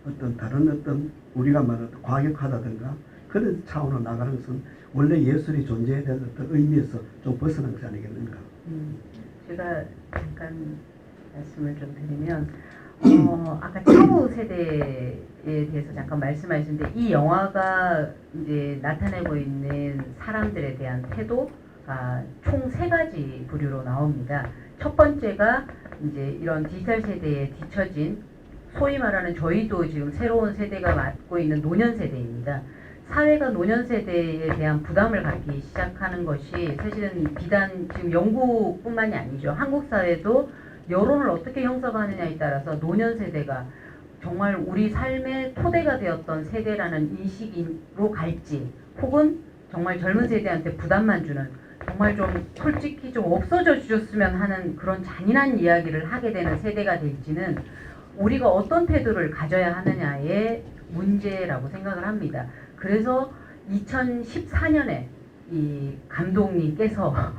어떤 다른 어떤 우리가 말하던 과격하다든가 그런 차원으로 나가는 것은 원래 예술이 존재해야 되는 어떤 의미에서 좀 벗어난 것이 아니겠는가. 제가 잠깐 말씀을 좀 드리면, 아까 차후 세대에 대해서 잠깐 말씀하셨는데, 이 영화가 이제 나타내고 있는 사람들에 대한 태도가 총 3가지 부류로 나옵니다. 첫 번째가 이제 이런 디지털 세대에 뒤처진, 소위 말하는 저희도 지금 새로운 세대가 맡고 있는 노년 세대입니다. 사회가 노년 세대에 대한 부담을 갖기 시작하는 것이 사실은 비단 지금 영국뿐만이 아니죠. 한국 사회도 여론을 어떻게 형성하느냐에 따라서 노년 세대가 정말 우리 삶의 토대가 되었던 세대라는 인식으로 갈지, 혹은 정말 젊은 세대한테 부담만 주는, 정말 좀 솔직히 좀 없어져 주셨으면 하는 그런 잔인한 이야기를 하게 되는 세대가 될지는 우리가 어떤 태도를 가져야 하느냐의 문제라고 생각을 합니다. 그래서 2014년에 이 감독님께서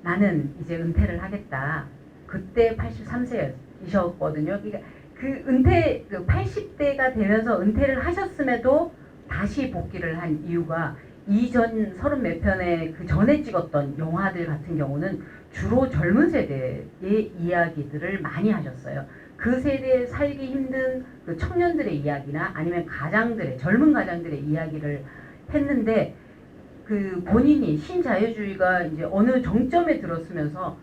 나는 이제 은퇴를 하겠다. 그때 83세이셨거든요. 그러니까 그 80대가 되면서 은퇴를 하셨음에도 다시 복귀를 한 이유가, 이전 30몇 편의 그 전에 찍었던 영화들 같은 경우는 주로 젊은 세대의 이야기들을 많이 하셨어요. 그 세대에 살기 힘든 그 청년들의 이야기나 아니면 젊은 가장들의 이야기를 했는데, 그 본인이 신자유주의가 이제 어느 정점에 들었으면서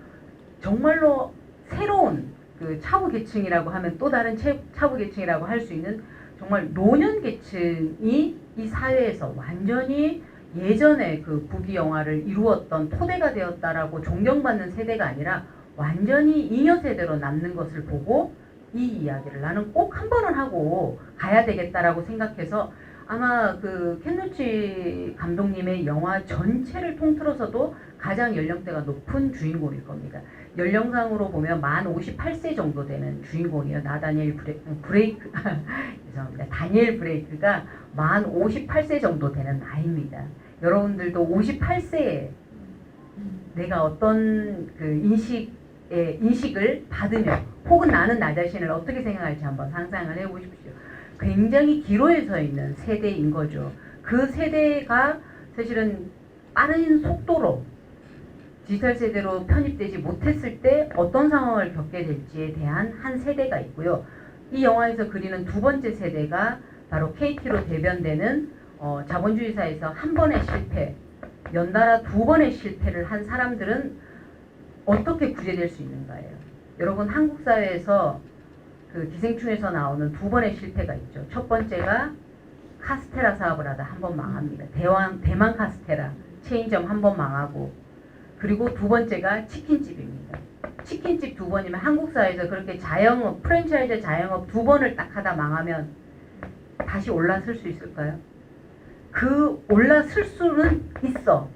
정말로 새로운 그 그 차부 계층이라고 하면 또 다른 차부 계층이라고 할 수 있는 정말 노년 계층이 이 사회에서 완전히 예전에 그 부귀 영화를 이루었던 토대가 되었다라고 존경받는 세대가 아니라 완전히 잉여 세대로 남는 것을 보고 이 이야기를 나는 꼭 한 번은 하고 가야 되겠다라고 생각해서 아마 그 켄 로치 감독님의 영화 전체를 통틀어서도 가장 연령대가 높은 주인공일 겁니다. 연령상으로 보면 만 58세 정도 되는 주인공이에요. 나다니엘 브레이크 죄송합니다. 다니엘 브레이크가 만 58세 정도 되는 나이입니다. 여러분들도 58세에 내가 어떤 그 인식을 받으며 혹은 나는 나 자신을 어떻게 생각할지 한번 상상을 해보십시오. 굉장히 기로에 서 있는 세대인 거죠. 그 세대가 사실은 빠른 속도로 디지털 세대로 편입되지 못했을 때 어떤 상황을 겪게 될지에 대한 한 세대가 있고요. 이 영화에서 그리는 두 번째 세대가 바로 KT로 대변되는 자본주의 사회에서 한 번의 실패, 연달아 두 번의 실패를 한 사람들은 어떻게 구제될 수 있는가예요. 여러분 한국 사회에서 그 기생충에서 나오는 두 번의 실패가 있죠. 첫 번째가 카스테라 사업을 하다 한 번 망합니다. 대만 카스테라 체인점 한 번 망하고, 그리고 두 번째가 치킨집입니다. 치킨집 두 번이면 한국 사회에서 그렇게 자영업, 프랜차이즈 자영업 두 번을 딱 하다 망하면 다시 올라설 수 있을까요? 그 올라설 수는 있어.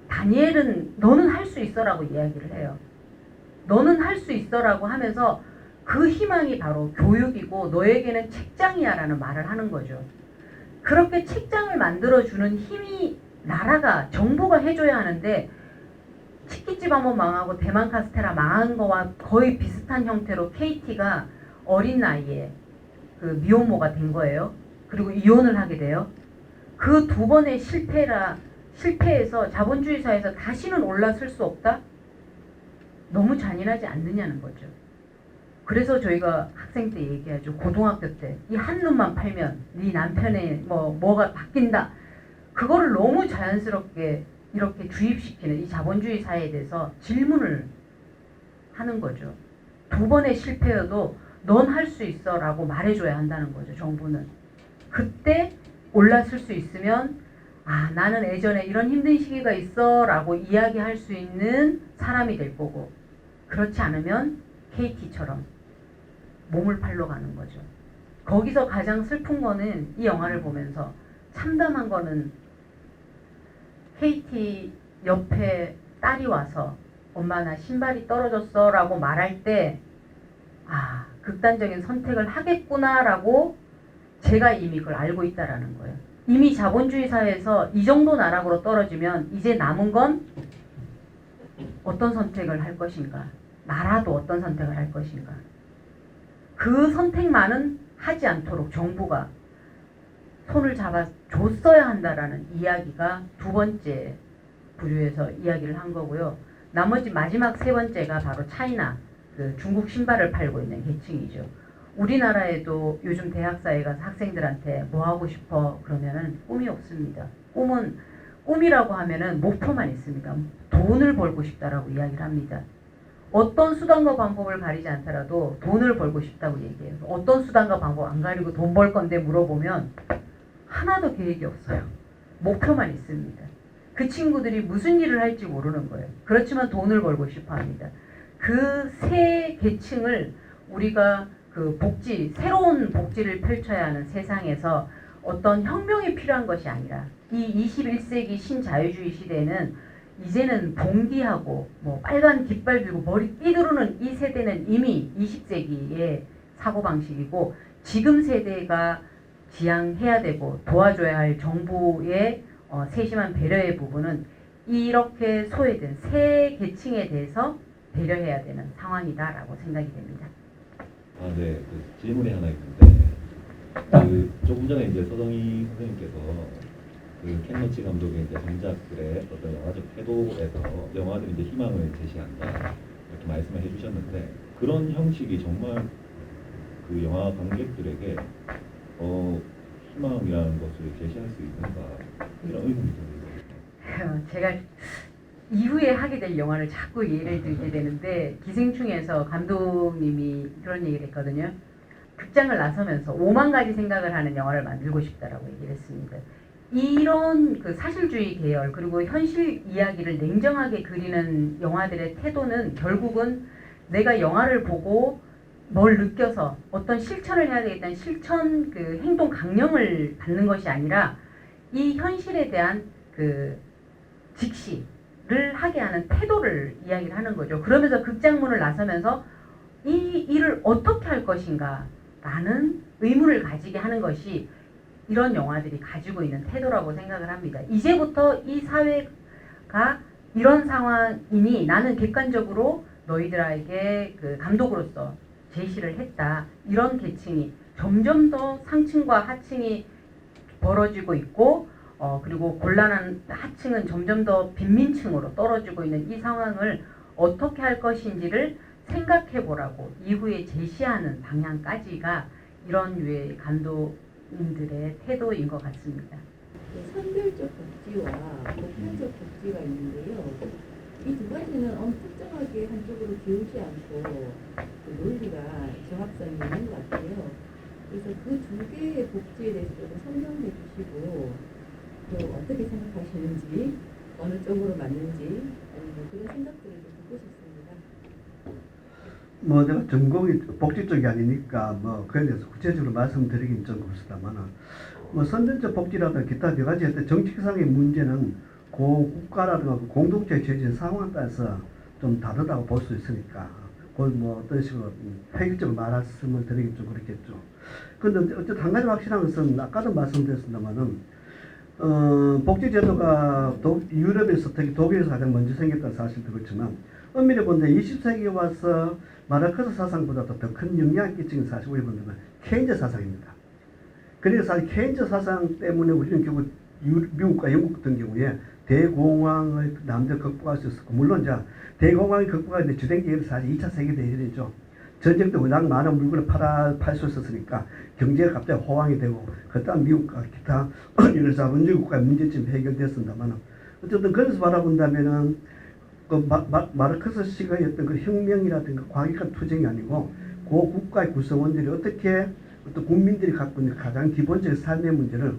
다니엘은 너는 할 수 있어라고 이야기를 해요. 너는 할 수 있어라고 하면서 그 희망이 바로 교육이고 너에게는 책장이야 라는 말을 하는 거죠. 그렇게 책장을 만들어주는 힘이 나라가, 정부가 해줘야 하는데 치킨집 한번 망하고 대만 카스테라 망한 거와 거의 비슷한 형태로 KT가 어린 나이에 그 미혼모가 된 거예요. 그리고 이혼을 하게 돼요. 그 두 번의 실패에서 자본주의 사회에서 다시는 올라설 수 없다? 너무 잔인하지 않느냐는 거죠. 그래서 저희가 학생 때 얘기하죠. 고등학교 때 이 한 눈만 팔면 네 남편의 뭐가 바뀐다. 그거를 너무 자연스럽게 이렇게 주입시키는 이 자본주의 사회에 대해서 질문을 하는 거죠. 두 번의 실패여도 넌 할 수 있어 라고 말해줘야 한다는 거죠. 정부는. 그때 올라설 수 있으면 아 나는 예전에 이런 힘든 시기가 있어 라고 이야기할 수 있는 사람이 될 거고, 그렇지 않으면 KT처럼 몸을 팔러 가는 거죠. 거기서 가장 슬픈 거는 이 영화를 보면서 참담한 거는 KT 옆에 딸이 와서 엄마 나 신발이 떨어졌어 라고 말할 때 아 극단적인 선택을 하겠구나 라고 제가 이미 그걸 알고 있다라는 거예요. 이미 자본주의 사회에서 이 정도 나락으로 떨어지면 이제 남은 건 어떤 선택을 할 것인가, 나라도 어떤 선택을 할 것인가. 그 선택만은 하지 않도록 정부가 손을 잡아줬어야 한다라는 이야기가 두 번째 부류에서 이야기를 한 거고요. 나머지 마지막 세 번째가 바로 차이나, 그 중국 신발을 팔고 있는 계층이죠. 우리나라에도 요즘 대학사에 가서 학생들한테 뭐 하고 싶어 그러면은 꿈이 없습니다. 꿈이라고 하면은 목표만 있습니다. 돈을 벌고 싶다라고 이야기를 합니다. 어떤 수단과 방법을 가리지 않더라도 돈을 벌고 싶다고 얘기해요. 어떤 수단과 방법 안 가리고 돈 벌 건데 물어보면 하나도 계획이 없어요. 목표만 있습니다. 그 친구들이 무슨 일을 할지 모르는 거예요. 그렇지만 돈을 벌고 싶어 합니다. 그 세 계층을 우리가 그 새로운 복지를 펼쳐야 하는 세상에서 어떤 혁명이 필요한 것이 아니라 이 21세기 신자유주의 시대에는 이제는 봉기하고 빨간 깃발 들고 머리 삐두르는 이 세대는 이미 20세기의 사고방식이고, 지금 세대가 지향해야 되고 도와줘야 할 정부의 세심한 배려의 부분은 이렇게 소외된 세 계층에 대해서 배려해야 되는 상황이다라고 생각이 됩니다. 네. 그 질문이 하나 있는데, 조금 전에 이제 서동희 선생님께서 그 켄 로치 감독의 이제 전작들의 어떤 영화적 태도에서 영화들이 이제 희망을 제시한다 이렇게 말씀을 해주셨는데, 그런 형식이 정말 그 영화 관객들에게 희망이라는 것을 제시할 수 있는가 이런 의문이 듭니다. 제가 이후에 하게 될 영화를 자꾸 예를 들게 되는데 기생충에서 감독님이 그런 얘기를 했거든요. 극장을 나서면서 5만 가지 생각을 하는 영화를 만들고 싶다라고 얘기를 했습니다. 이런 그 사실주의 계열 그리고 현실 이야기를 냉정하게 그리는 영화들의 태도는 결국은 내가 영화를 보고 뭘 느껴서 어떤 실천을 해야 되겠다는 실천 그 행동 강령을 받는 것이 아니라 이 현실에 대한 그 직시를 하게 하는 태도를 이야기를 하는 거죠. 그러면서 극장문을 나서면서 이 일을 어떻게 할 것인가 라는 의문을 가지게 하는 것이 이런 영화들이 가지고 있는 태도라고 생각을 합니다. 이제부터 이 사회가 이런 상황이니 나는 객관적으로 너희들에게 그 감독으로서 제시를 했다. 이런 계층이 점점 더 상층과 하층이 벌어지고 있고 그리고 곤란한 하층은 점점 더 빈민층으로 떨어지고 있는 이 상황을 어떻게 할 것인지를 생각해 보라고 이후에 제시하는 방향까지가 이런 류의 감독님들의 태도인 것 같습니다. 선별적 복지와 보편적 복지가 있는데요. 이 두 가지는 어느 특정하게 한쪽으로 기울지 않고 그 논리가 정합성이 있는 것 같아요. 그래서 그 두 개의 복지에 대해서 좀 설명해 주시고 또 어떻게 생각하시는지 어느 쪽으로 맞는지 그런 생각들을 좀 듣고 싶습니다. 뭐 제가 전공이 복지 쪽이 아니니까 뭐 그에 대해서 구체적으로 말씀드리긴 좀 그렇습니다만은 뭐 선별적 복지라든가 기타 여러 가지 어떤 정책상의 문제는 그 국가라든가 공동체에 처해진 상황에 따라서 좀 다르다고 볼 수 있으니까 그걸 뭐 어떤 식으로 획일적으로 말씀을 드리긴 좀 그렇겠죠. 그런데 어쨌든 한 가지 확실한 것은 아까도 말씀드렸습니다만은 복지제도가 유럽에서 특히 독일에서 가장 먼저 생겼다는 사실도 그렇지만 엄밀히 본데 20세기에 와서 마르크스 사상보다도 더 큰 영향을 끼치는 사실 우리 본다면 케인즈 사상입니다. 그래서 사실 케인즈 사상 때문에 우리는 결국 미국과 영국 같은 경우에 대공황을 남들 극복할 수 있었고 물론 이제 대공황이 극복하는데 주된 계기는 사실 2차 세계대전이죠. 전쟁 때 워낙 많은 물건을 팔 수 있었으니까 경제가 갑자기 호황이 되고 그다음 미국과 기타 여러 자본주의 국가의 문제점이 해결됐습니다만 어쨌든 그래서 바라본다면은 그 마르크스 시가의 어떤 그 혁명이라든가 과격한 투쟁이 아니고 그 국가의 구성원들이 어떻게 어떤 국민들이 갖고 있는 가장 기본적인 삶의 문제를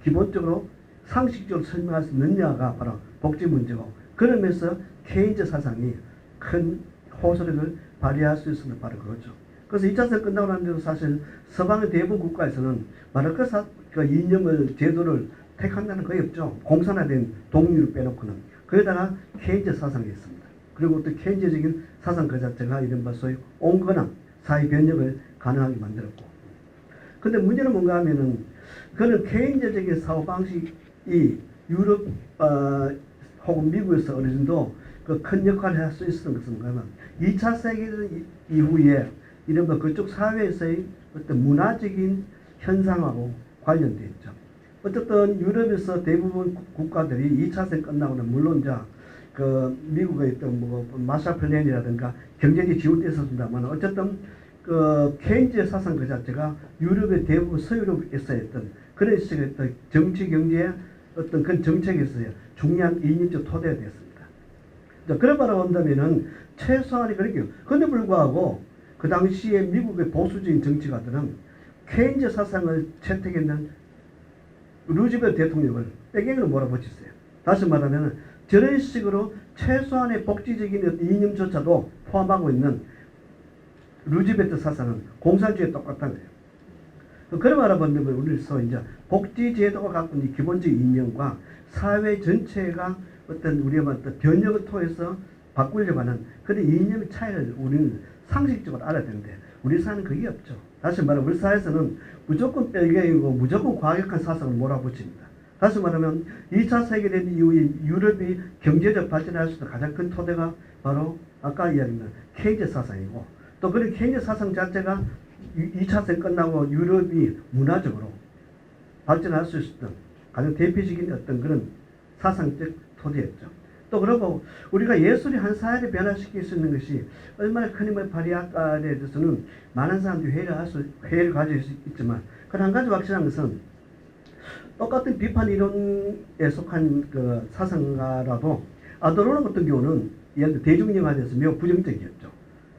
기본적으로 상식적으로 설명할 수 있느냐가 바로 복지 문제고 그러면서 케인즈 사상이 큰 호소력을 발휘할 수 있는 바로 그거죠. 그래서 2차 세계 끝나고 난 뒤로 사실 서방의 대부분 국가에서는 마르크스 그 이념을 제도를 택한다는 거의 없죠. 공산화된 동유를 빼놓고는. 거기다가 케인즈 사상이 있습니다. 그리고 또 케인즈적인 사상 그 자체가 이른바 소위 온건한 사회 변혁을 가능하게 만들었고. 근데 문제는 뭔가 하면은 그는 케인즈적인 사고방식이 유럽 혹은 미국에서 어느 정도 그 큰 역할을 할 수 있었던 것은 뭐냐면 2차 세계대전 이후에 이른바 그쪽 사회에서의 어떤 문화적인 현상하고 관련되어 있죠. 어쨌든 유럽에서 대부분 국가들이 2차 세계 끝나고는 물론 이제 그 미국의 어떤 뭐 마샬 플랜이라든가 경제적인 지원도 있었습니다만 어쨌든 그 케인즈의 사상 그 자체가 유럽의 대부분 서유럽에서 했던 그런 식의 어떤 정치 경제의 어떤 그런 정책에서의 중요한 인연적 토대가 됐습니다. 그런 바로 본다면은 최소한이 그렇게요. 그런데 불구하고 그 당시에 미국의 보수적인 정치가들은 케인즈 사상을 채택했는 루즈벨트 대통령을 빼갱이로 몰아붙였어요. 다시 말하면 저런 식으로 최소한의 복지적인 이념조차도 포함하고 있는 루즈벨트 사상은 공산주의에 똑같다는 거예요. 그런 말을 본다면 우리로서 이제 복지제도가 갖고 있는 기본적인 이념과 사회 전체가 어떤 우리의 어떤 변혁을 통해서 바꾸려고 하는 그런 이념의 차이를 우리는 상식적으로 알아야 되는데 우리 사회는 그게 없죠. 다시 말하면 우리 사회에서는 무조건 빼갱이고 무조건 과격한 사상을 몰아붙입니다. 다시 말하면 2차 세계대전 이후에 유럽이 경제적 발전할 수 있는 가장 큰 토대가 바로 아까 이야기한 케인즈 사상이고 또 그런 케인즈 사상 자체가 2차 세계 끝나고 유럽이 문화적으로 발전할 수 있었던 가장 대표적인 어떤 그런 사상적 토대였죠. 또 그러고 우리가 예술이 한 사회를 변화시킬 수 있는 것이 얼마나 큰 힘을 발휘할까에 대해서는 많은 사람들이 회의를 가질 수 있지만 그 한 가지 확실한 것은 똑같은 비판 이론에 속한 그 사상가라도 아도로노 같은 경우는 예를 들어 대중영화에서 매우 부정적이었죠.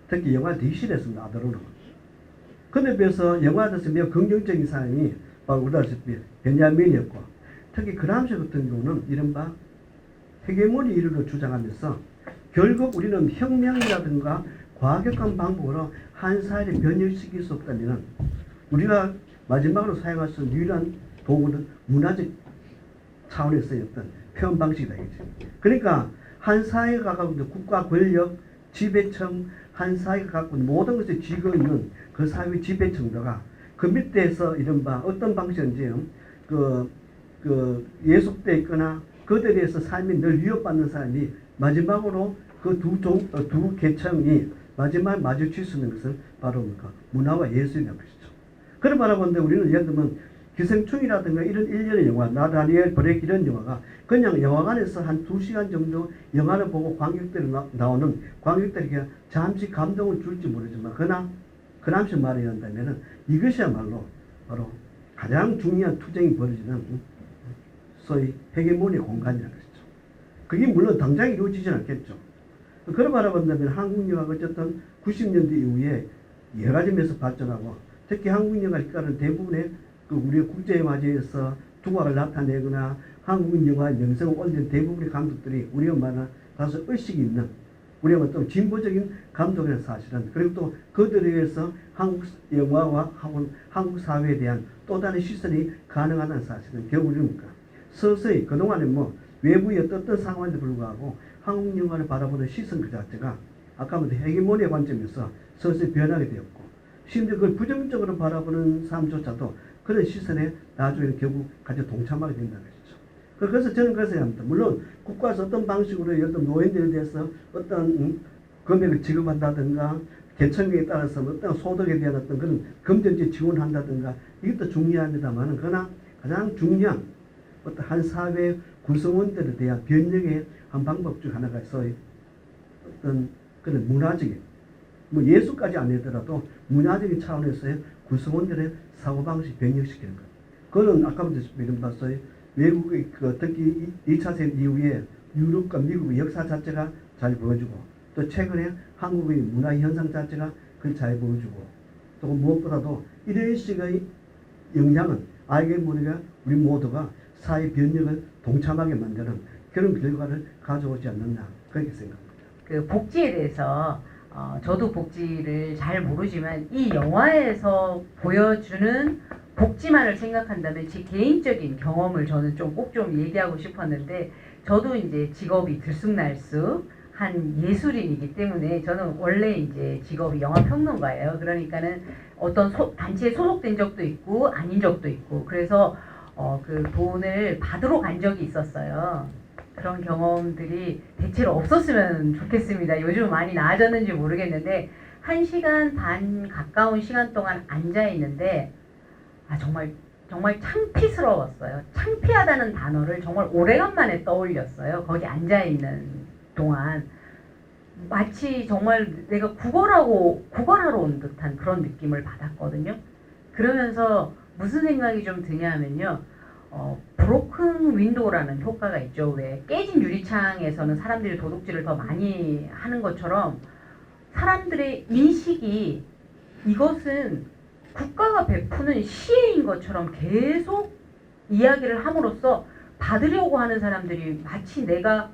특히 영화 되게 싫어했습니다. 아도로노. 그에 비해서 영화에서 매우 긍정적인 사람이 바로 우리가 아시다시피 베냐민이었고, 특히 그람시 같은 경우는 이른바 헤게모니 이론을 주장하면서 결국 우리는 혁명이라든가 과격한 방법으로 한 사회를 변혁시킬 수 없다면 우리가 마지막으로 사용할 수 있는 유일한 도구는 문화적 차원에서의 어떤 표현 방식이다. 그러니까 한 사회가 갖고 있는 국가 권력, 지배층, 한 사회가 갖고 있는 모든 것을 쥐고 있는 그 사회 지배층들과 그 밑에서 이른바 어떤 방식인지 예속돼 있거나 그들에 의해서 삶이 늘 위협받는 사람이 마지막으로 그 두 계층이 마지막에 마주칠 수 있는 것은 바로 문화와 예술이라는 것이죠. 그런 바라보는데 우리는 예를 들면 기생충이라든가 이런 일련의 영화, 나다니엘 브레이크 이런 영화가 그냥 영화관에서 한 2시간 정도 영화를 보고 관객들이 나오는 관객들에게 잠시 감동을 줄지 모르지만 그러나 그람시 말을 한다면 이것이야말로 바로 가장 중요한 투쟁이 벌어지는 소위 헤게모니 공간이라는 것이죠. 그게 물론 당장 이루어지지는 않겠죠. 그걸 바라본다면 한국 영화가 어쨌든 90년대 이후에 여러 가지 면에서 발전하고 특히 한국 영화를 이끌어가는 대부분의 우리 국제영화제에서 두각을 나타내거나 한국 영화 명성을 올린 대부분의 감독들이 우리가 말하는 다소 의식이 있는 우리가 어떤 진보적인 감독이라는 사실은 그리고 또 그들에 의해서 한국 영화와 한국 사회에 대한 또 다른 시선이 가능하다는 사실은 결국 우리는 서서히 그동안에 외부의 어떤 상황에도 불구하고 한국 영화를 바라보는 시선 그 자체가 아까 말한 헤게모니의 관점에서 서서히 변하게 되었고 심지어 그걸 부정적으로 바라보는 사람조차도 그런 시선에 나중에 결국 같이 동참하게 된다는 것이죠. 그래서 저는 그래서 합니다. 물론 국가에서 어떤 방식으로 예를 들어 노인들에 대해서 어떤 금액을 지급한다든가 계층에 따라서 어떤 소득에 대한 어떤 그런 금전적 지원한다든가 이것도 중요합니다만 그러나 가장 중요한 어떤 한 사회 구성원들에 대한 변혁의 한 방법 중 하나가 있어요. 어떤 그런 문화적인 예술까지 아니더라도 문화적인 차원에서의 구성원들의 사고방식 변혁시키는 것. 그거는 아까부터 말씀드린 외국의 특히 2차 세계 이후에 유럽과 미국의 역사 자체가 잘 보여주고 또 최근에 한국의 문화 현상 자체가 그걸 잘 보여주고 또 무엇보다도 이런 식의 영향은 알게 모르게 우리 모두가 사회 변혁을 동참하게 만드는 그런 결과를 가져오지 않는다. 그렇게 생각합니다. 그 복지에 대해서 저도 복지를 잘 모르지만 이 영화에서 보여주는 복지만을 생각한다면 제 개인적인 경험을 저는 꼭 좀 얘기하고 싶었는데 저도 이제 직업이 들쑥날쑥한 예술인이기 때문에 저는 원래 이제 직업이 영화평론가예요. 그러니까는 어떤 단체에 소속된 적도 있고 아닌 적도 있고 그래서 그 돈을 받으러 간 적이 있었어요. 그런 경험들이 대체로 없었으면 좋겠습니다. 요즘 많이 나아졌는지 모르겠는데 1시간 반 가까운 시간 동안 앉아 있는데 정말 창피스러웠어요. 창피하다는 단어를 정말 오래간만에 떠올렸어요. 거기 앉아 있는 동안 마치 정말 내가 구걸하러 온 듯한 그런 느낌을 받았거든요. 그러면서 무슨 생각이 좀 드냐면요. 브로큰 윈도우라는 효과가 있죠. 왜 깨진 유리창에서는 사람들이 도둑질을 더 많이 하는 것처럼 사람들의 인식이 이것은 국가가 베푸는 시혜인 것처럼 계속 이야기를 함으로써 받으려고 하는 사람들이 마치 내가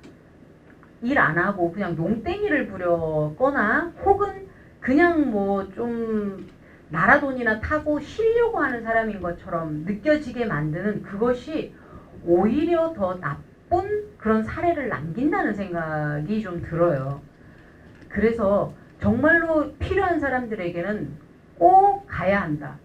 일 안 하고 그냥 농땡이를 부렸거나 혹은 그냥 좀 나라돈이나 타고 쉬려고 하는 사람인 것처럼 느껴지게 만드는 그것이 오히려 더 나쁜 그런 사례를 남긴다는 생각이 좀 들어요. 그래서 정말로 필요한 사람들에게는 꼭 가야 한다.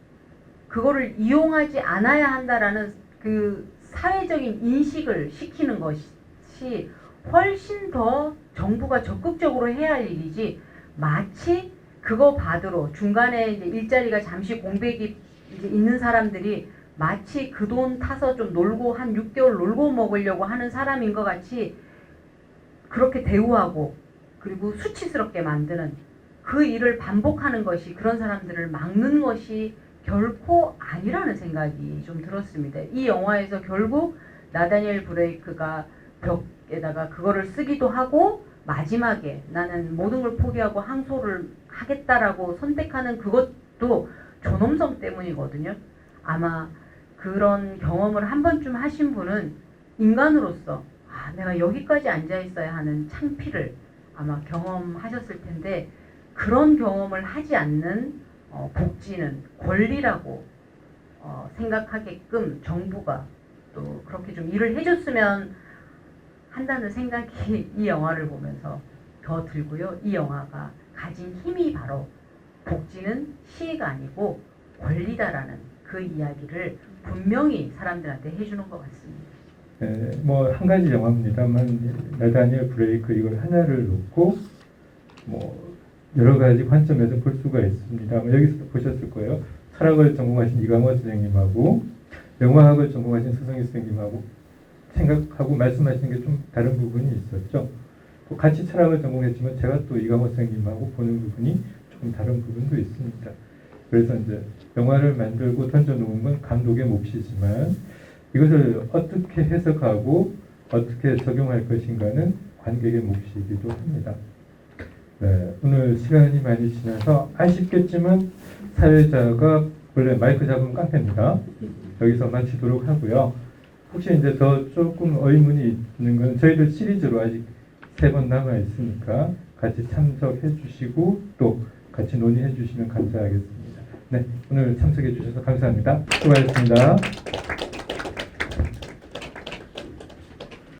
그거를 이용하지 않아야 한다라는 그 사회적인 인식을 시키는 것이 훨씬 더 정부가 적극적으로 해야 할 일이지 마치 그거 받으러 중간에 이제 일자리가 잠시 공백이 이제 있는 사람들이 마치 그 돈 타서 좀 놀고 한 6개월 놀고 먹으려고 하는 사람인 것 같이 그렇게 대우하고 그리고 수치스럽게 만드는 그 일을 반복하는 것이 그런 사람들을 막는 것이 결코 아니라는 생각이 좀 들었습니다. 이 영화에서 결국 나다니엘 브레이크가 벽에다가 그거를 쓰기도 하고 마지막에 나는 모든 걸 포기하고 항소를 하겠다라고 선택하는 그것도 존엄성 때문이거든요. 아마 그런 경험을 한 번쯤 하신 분은 인간으로서 내가 여기까지 앉아 있어야 하는 창피를 아마 경험하셨을 텐데 그런 경험을 하지 않는 복지는 권리라고 생각하게끔 정부가 또 그렇게 좀 일을 해줬으면 한다는 생각이 이 영화를 보면서 더 들고요. 이 영화가 가진 힘이 바로 복지는 시혜가 아니고 권리다라는 그 이야기를 분명히 사람들한테 해주는 것 같습니다. 뭐 한 가지 영화입니다만 나다니엘 브레이크 이걸 하나를 놓고 뭐 여러 가지 관점에서 볼 수가 있습니다. 여기서도 보셨을 거예요. 철학을 전공하신 이강호 선생님하고 영화학을 전공하신 서성희 선생님하고 생각하고 말씀하시는 게 좀 다른 부분이 있었죠. 또 같이 철학을 전공했지만 제가 또 이강호 선생님하고 보는 부분이 조금 다른 부분도 있습니다. 그래서 이제 영화를 만들고 던져놓은 건 감독의 몫이지만 이것을 어떻게 해석하고 어떻게 적용할 것인가는 관객의 몫이기도 합니다. 네, 오늘 시간이 많이 지나서 아쉽겠지만 사회자가 원래 마이크 잡으면 깡패입니다. 여기서 마치도록 하고요. 혹시 이제 더 조금 의문이 있는 건 저희들 시리즈로 아직 3번 남아 있으니까 같이 참석해 주시고 또 같이 논의해 주시면 감사하겠습니다. 네, 오늘 참석해 주셔서 감사합니다. 수고하셨습니다.